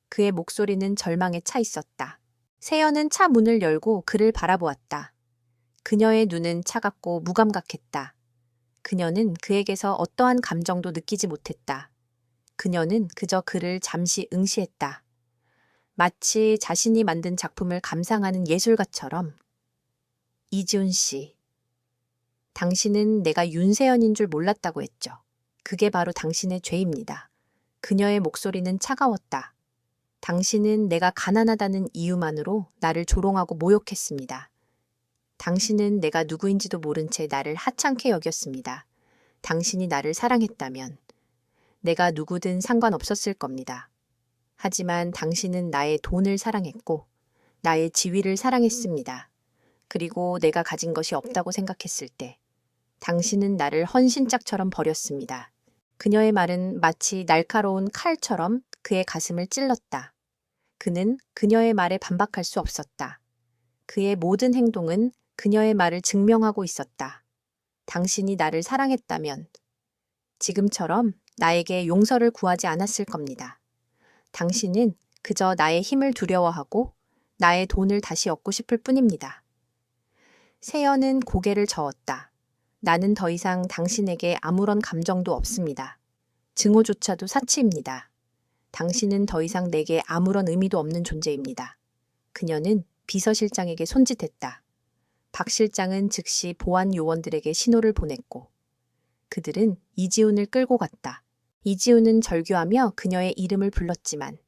S1: 그의 목소리는 절망에 차 있었다. 세연은 차 문을 열고 그를 바라보았다. 그녀의 눈은 차갑고 무감각했다. 그녀는 그에게서 어떠한 감정도 느끼지 못했다. 그녀는 그저 그를 잠시 응시했다. 마치 자신이 만든 작품을 감상하는 예술가처럼. 이지훈 씨, 당신은 내가 윤세연인 줄 몰랐다고 했죠. 그게 바로 당신의 죄입니다. 그녀의 목소리는 차가웠다. 당신은 내가 가난하다는 이유만으로 나를 조롱하고 모욕했습니다. 당신은 내가 누구인지도 모른 채 나를 하찮게 여겼습니다. 당신이 나를 사랑했다면 내가 누구든 상관없었을 겁니다. 하지만 당신은 나의 돈을 사랑했고 나의 지위를 사랑했습니다. 그리고 내가 가진 것이 없다고 생각했을 때 당신은 나를 헌신짝처럼 버렸습니다. 그녀의 말은 마치 날카로운 칼처럼 그의 가슴을 찔렀다. 그는 그녀의 말에 반박할 수 없었다. 그의 모든 행동은 그녀의 말을 증명하고 있었다. 당신이 나를 사랑했다면 지금처럼 나에게 용서를 구하지 않았을 겁니다. 당신은 그저 나의 힘을 두려워하고 나의 돈을 다시 얻고 싶을 뿐입니다. 세연은 고개를 저었다. 나는 더 이상 당신에게 아무런 감정도 없습니다. 증오조차도 사치입니다. 당신은 더 이상 내게 아무런 의미도 없는 존재입니다. 그녀는 비서실장에게 손짓했다. 박 실장은 즉시 보안 요원들에게 신호를 보냈고 그들은 이지훈을 끌고 갔다. 이지훈은 절규하며 그녀의 이름을 불렀지만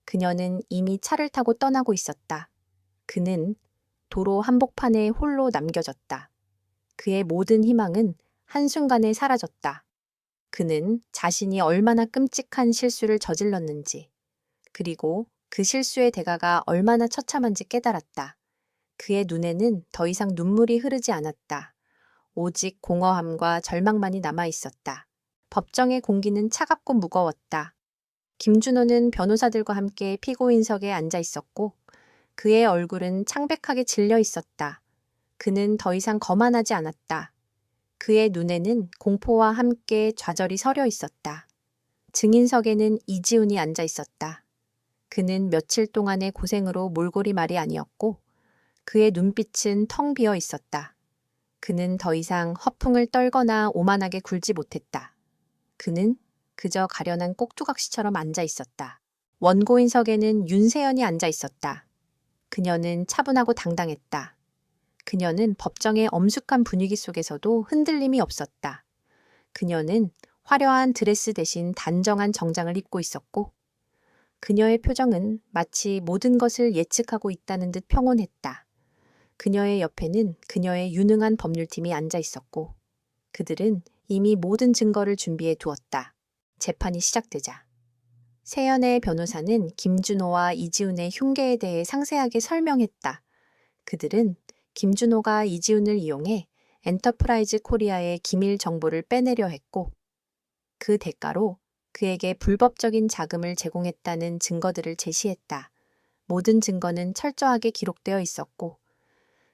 S1: 그녀는 이미 차를 타고 떠나고 있었다. 그는 도로 한복판에 홀로 남겨졌다. 그의 모든 희망은 한순간에 사라졌다. 그는 자신이 얼마나 끔찍한 실수를 저질렀는지, 그리고 그 실수의 대가가 얼마나 처참한지 깨달았다. 그의 눈에는 더 이상 눈물이 흐르지 않았다. 오직 공허함과 절망만이 남아 있었다. 법정의 공기는 차갑고 무거웠다. 김준호는 변호사들과 함께 피고인석에 앉아 있었고 그의 얼굴은 창백하게 질려 있었다. 그는 더 이상 거만하지 않았다. 그의 눈에는 공포와 함께 좌절이 서려 있었다. 증인석에는 이지훈이 앉아 있었다. 그는 며칠 동안의 고생으로 몰골이 말이 아니었고 그의 눈빛은 텅 비어 있었다. 그는 더 이상 허풍을 떨거나 오만하게 굴지 못했다. 그는 그저 가련한 꼭두각시처럼 앉아 있었다. 원고인석에는 윤세연이 앉아 있었다. 그녀는 차분하고 당당했다. 그녀는 법정의 엄숙한 분위기 속에서도 흔들림이 없었다. 그녀는 화려한 드레스 대신 단정한 정장을 입고 있었고 그녀의 표정은 마치 모든 것을 예측하고 있다는 듯 평온했다. 그녀의 옆에는 그녀의 유능한 법률팀이 앉아 있었고 그들은 이미 모든 증거를 준비해 두었다. 재판이 시작되자 세연의 변호사는 김준호와 이지훈의 흉계에 대해 상세하게 설명했다. 그들은 김준호가 이지훈을 이용해 엔터프라이즈 코리아의 기밀 정보를 빼내려 했고 그 대가로 그에게 불법적인 자금을 제공했다는 증거들을 제시했다. 모든 증거는 철저하게 기록되어 있었고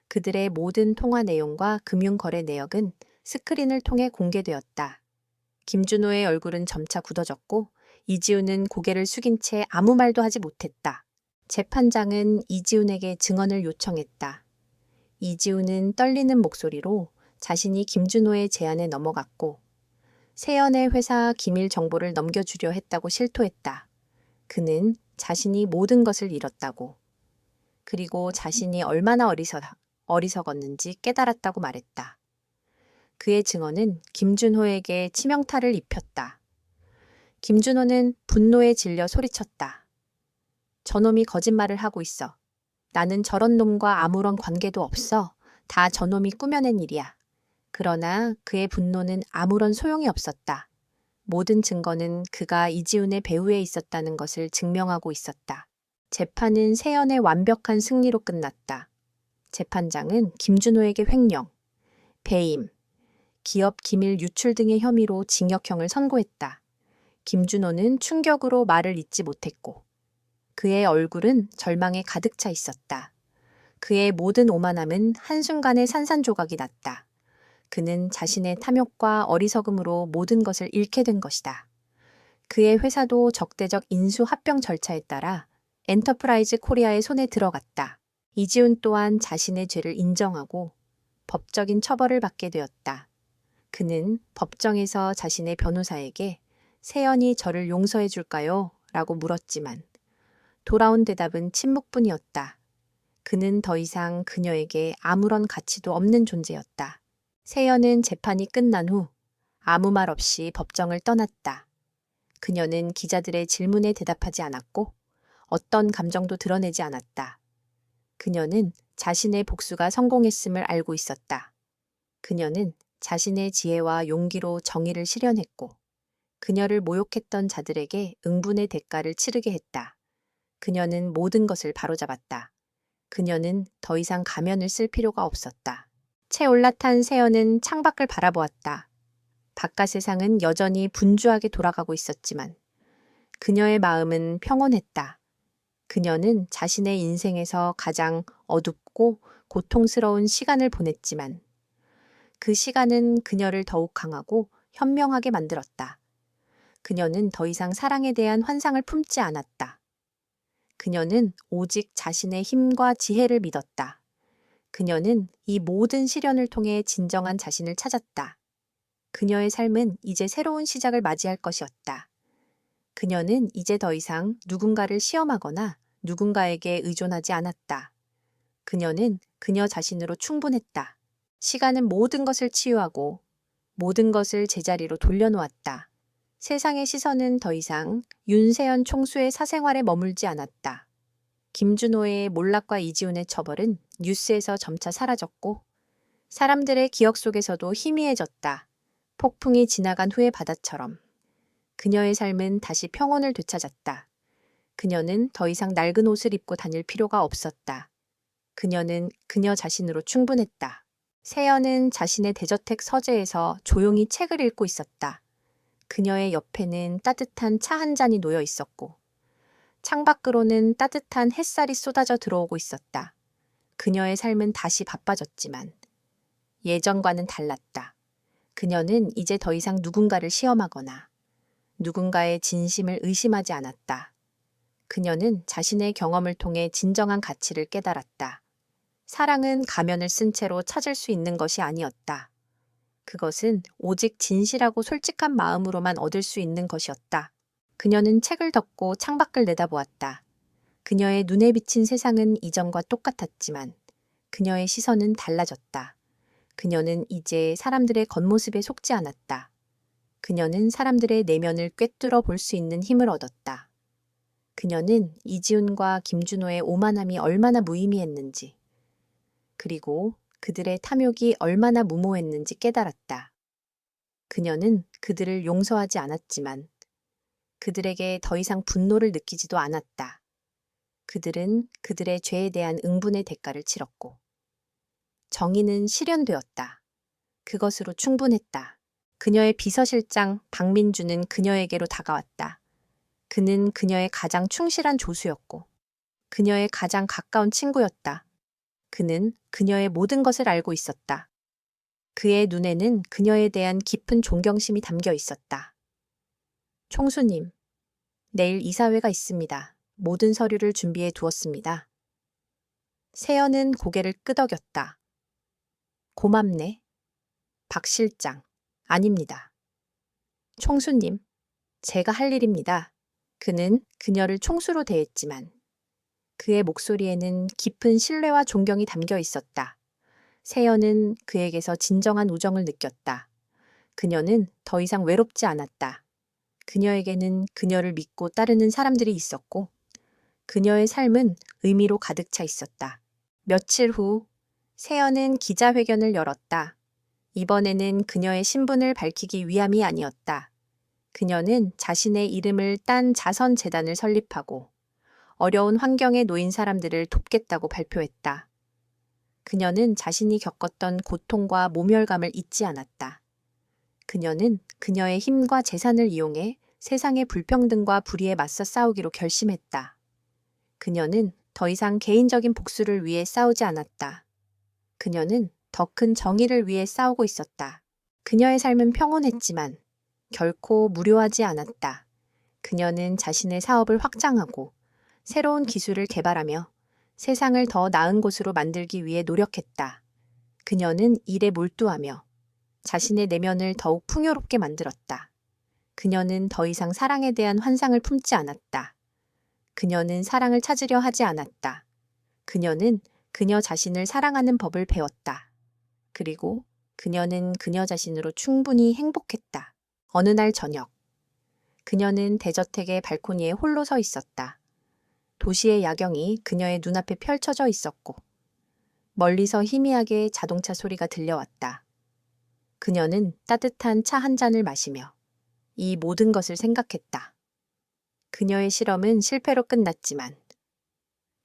S1: 그들의 모든 통화 내용과 금융거래 내역은 스크린을 통해 공개되었다. 김준호의 얼굴은 점차 굳어졌고 이지훈은 고개를 숙인 채 아무 말도 하지 못했다. 재판장은 이지훈에게 증언을 요청했다. 이지훈은 떨리는 목소리로 자신이 김준호의 제안에 넘어갔고 세연의 회사 기밀 정보를 넘겨주려 했다고 실토했다. 그는 자신이 모든 것을 잃었다고 그리고 자신이 얼마나 어리석었는지 깨달았다고 말했다. 그의 증언은 김준호에게 치명타를 입혔다. 김준호는 분노에 질려 소리쳤다. 저놈이 거짓말을 하고 있어. 나는 저런 놈과 아무런 관계도 없어. 다 저놈이 꾸며낸 일이야. 그러나 그의 분노는 아무런 소용이 없었다. 모든 증거는 그가 이지훈의 배후에 있었다는 것을 증명하고 있었다. 재판은 세연의 완벽한 승리로 끝났다. 재판장은 김준호에게 횡령, 배임, 기업 기밀 유출 등의 혐의로 징역형을 선고했다. 김준호는 충격으로 말을 잇지 못했고 그의 얼굴은 절망에 가득 차 있었다. 그의 모든 오만함은 한순간에 산산조각이 났다. 그는 자신의 탐욕과 어리석음으로 모든 것을 잃게 된 것이다. 그의 회사도 적대적 인수 합병 절차에 따라 엔터프라이즈 코리아의 손에 들어갔다. 이지훈 또한 자신의 죄를 인정하고 법적인 처벌을 받게 되었다. 그는 법정에서 자신의 변호사에게 세연이 저를 용서해 줄까요? 라고 물었지만 돌아온 대답은 침묵뿐이었다. 그는 더 이상 그녀에게 아무런 가치도 없는 존재였다. 세연은 재판이 끝난 후 아무 말 없이 법정을 떠났다. 그녀는 기자들의 질문에 대답하지 않았고 어떤 감정도 드러내지 않았다. 그녀는 자신의 복수가 성공했음을 알고 있었다. 그녀는 자신의 지혜와 용기로 정의를 실현했고 그녀를 모욕했던 자들에게 응분의 대가를 치르게 했다. 그녀는 모든 것을 바로잡았다. 그녀는 더 이상 가면을 쓸 필요가 없었다. 채 올라탄 세연은 창밖을 바라보았다. 바깥 세상은 여전히 분주하게 돌아가고 있었지만 그녀의 마음은 평온했다. 그녀는 자신의 인생에서 가장 어둡고 고통스러운 시간을 보냈지만 그 시간은 그녀를 더욱 강하고 현명하게 만들었다. 그녀는 더 이상 사랑에 대한 환상을 품지 않았다. 그녀는 오직 자신의 힘과 지혜를 믿었다. 그녀는 이 모든 시련을 통해 진정한 자신을 찾았다. 그녀의 삶은 이제 새로운 시작을 맞이할 것이었다. 그녀는 이제 더 이상 누군가를 시험하거나 누군가에게 의존하지 않았다. 그녀는 그녀 자신으로 충분했다. 시간은 모든 것을 치유하고 모든 것을 제자리로 돌려놓았다. 세상의 시선은 더 이상 윤세연 총수의 사생활에 머물지 않았다. 김준호의 몰락과 이지훈의 처벌은 뉴스에서 점차 사라졌고 사람들의 기억 속에서도 희미해졌다. 폭풍이 지나간 후의 바다처럼 그녀의 삶은 다시 평온을 되찾았다. 그녀는 더 이상 낡은 옷을 입고 다닐 필요가 없었다. 그녀는 그녀 자신으로 충분했다. 세연은 자신의 대저택 서재에서 조용히 책을 읽고 있었다. 그녀의 옆에는 따뜻한 차 한 잔이 놓여 있었고 창밖으로는 따뜻한 햇살이 쏟아져 들어오고 있었다. 그녀의 삶은 다시 바빠졌지만 예전과는 달랐다. 그녀는 이제 더 이상 누군가를 시험하거나 누군가의 진심을 의심하지 않았다. 그녀는 자신의 경험을 통해 진정한 가치를 깨달았다. 사랑은 가면을 쓴 채로 찾을 수 있는 것이 아니었다. 그것은 오직 진실하고 솔직한 마음으로만 얻을 수 있는 것이었다. 그녀는 책을 덮고 창밖을 내다보았다. 그녀의 눈에 비친 세상은 이전과 똑같았지만 그녀의 시선은 달라졌다. 그녀는 이제 사람들의 겉모습에 속지 않았다. 그녀는 사람들의 내면을 꿰뚫어 볼 수 있는 힘을 얻었다. 그녀는 이지훈과 김준호의 오만함이 얼마나 무의미했는지, 그리고 그들의 탐욕이 얼마나 무모했는지 깨달았다. 그녀는 그들을 용서하지 않았지만 그들에게 더 이상 분노를 느끼지도 않았다. 그들은 그들의 죄에 대한 응분의 대가를 치렀고 정의는 실현되었다. 그것으로 충분했다. 그녀의 비서실장 박민주는 그녀에게로 다가왔다. 그는 그녀의 가장 충실한 조수였고 그녀의 가장 가까운 친구였다. 그는 그녀의 모든 것을 알고 있었다. 그의 눈에는 그녀에 대한 깊은 존경심이 담겨 있었다. 총수님, 내일 이사회가 있습니다. 모든 서류를 준비해 두었습니다. 세연은 고개를 끄덕였다. 고맙네. 박 실장, 아닙니다. 총수님, 제가 할 일입니다. 그는 그녀를 총수로 대했지만 그의 목소리에는 깊은 신뢰와 존경이 담겨 있었다. 세연은 그에게서 진정한 우정을 느꼈다. 그녀는 더 이상 외롭지 않았다. 그녀에게는 그녀를 믿고 따르는 사람들이 있었고 그녀의 삶은 의미로 가득 차 있었다. 며칠 후 세연은 기자회견을 열었다. 이번에는 그녀의 신분을 밝히기 위함이 아니었다. 그녀는 자신의 이름을 딴 자선재단을 설립하고 어려운 환경에 놓인 사람들을 돕겠다고 발표했다. 그녀는 자신이 겪었던 고통과 모멸감을 잊지 않았다. 그녀는 그녀의 힘과 재산을 이용해 세상의 불평등과 불의에 맞서 싸우기로 결심했다. 그녀는 더 이상 개인적인 복수를 위해 싸우지 않았다. 그녀는 더 큰 정의를 위해 싸우고 있었다. 그녀의 삶은 평온했지만 결코 무료하지 않았다. 그녀는 자신의 사업을 확장하고 새로운 기술을 개발하며 세상을 더 나은 곳으로 만들기 위해 노력했다. 그녀는 일에 몰두하며 자신의 내면을 더욱 풍요롭게 만들었다. 그녀는 더 이상 사랑에 대한 환상을 품지 않았다. 그녀는 사랑을 찾으려 하지 않았다. 그녀는 그녀 자신을 사랑하는 법을 배웠다. 그리고 그녀는 그녀 자신으로 충분히 행복했다. 어느 날 저녁, 그녀는 대저택의 발코니에 홀로 서 있었다. 도시의 야경이 그녀의 눈앞에 펼쳐져 있었고 멀리서 희미하게 자동차 소리가 들려왔다. 그녀는 따뜻한 차 한 잔을 마시며 이 모든 것을 생각했다. 그녀의 실험은 실패로 끝났지만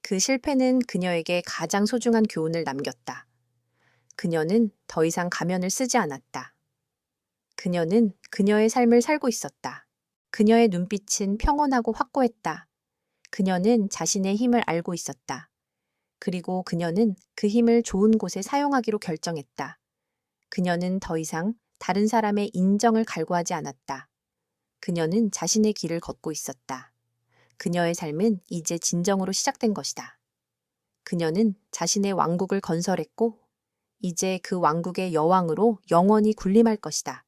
S1: 그 실패는 그녀에게 가장 소중한 교훈을 남겼다. 그녀는 더 이상 가면을 쓰지 않았다. 그녀는 그녀의 삶을 살고 있었다. 그녀의 눈빛은 평온하고 확고했다. 그녀는 자신의 힘을 알고 있었다. 그리고 그녀는 그 힘을 좋은 곳에 사용하기로 결정했다. 그녀는 더 이상 다른 사람의 인정을 갈구하지 않았다. 그녀는 자신의 길을 걷고 있었다. 그녀의 삶은 이제 진정으로 시작된 것이다. 그녀는 자신의 왕국을 건설했고, 이제 그 왕국의 여왕으로 영원히 군림할 것이다.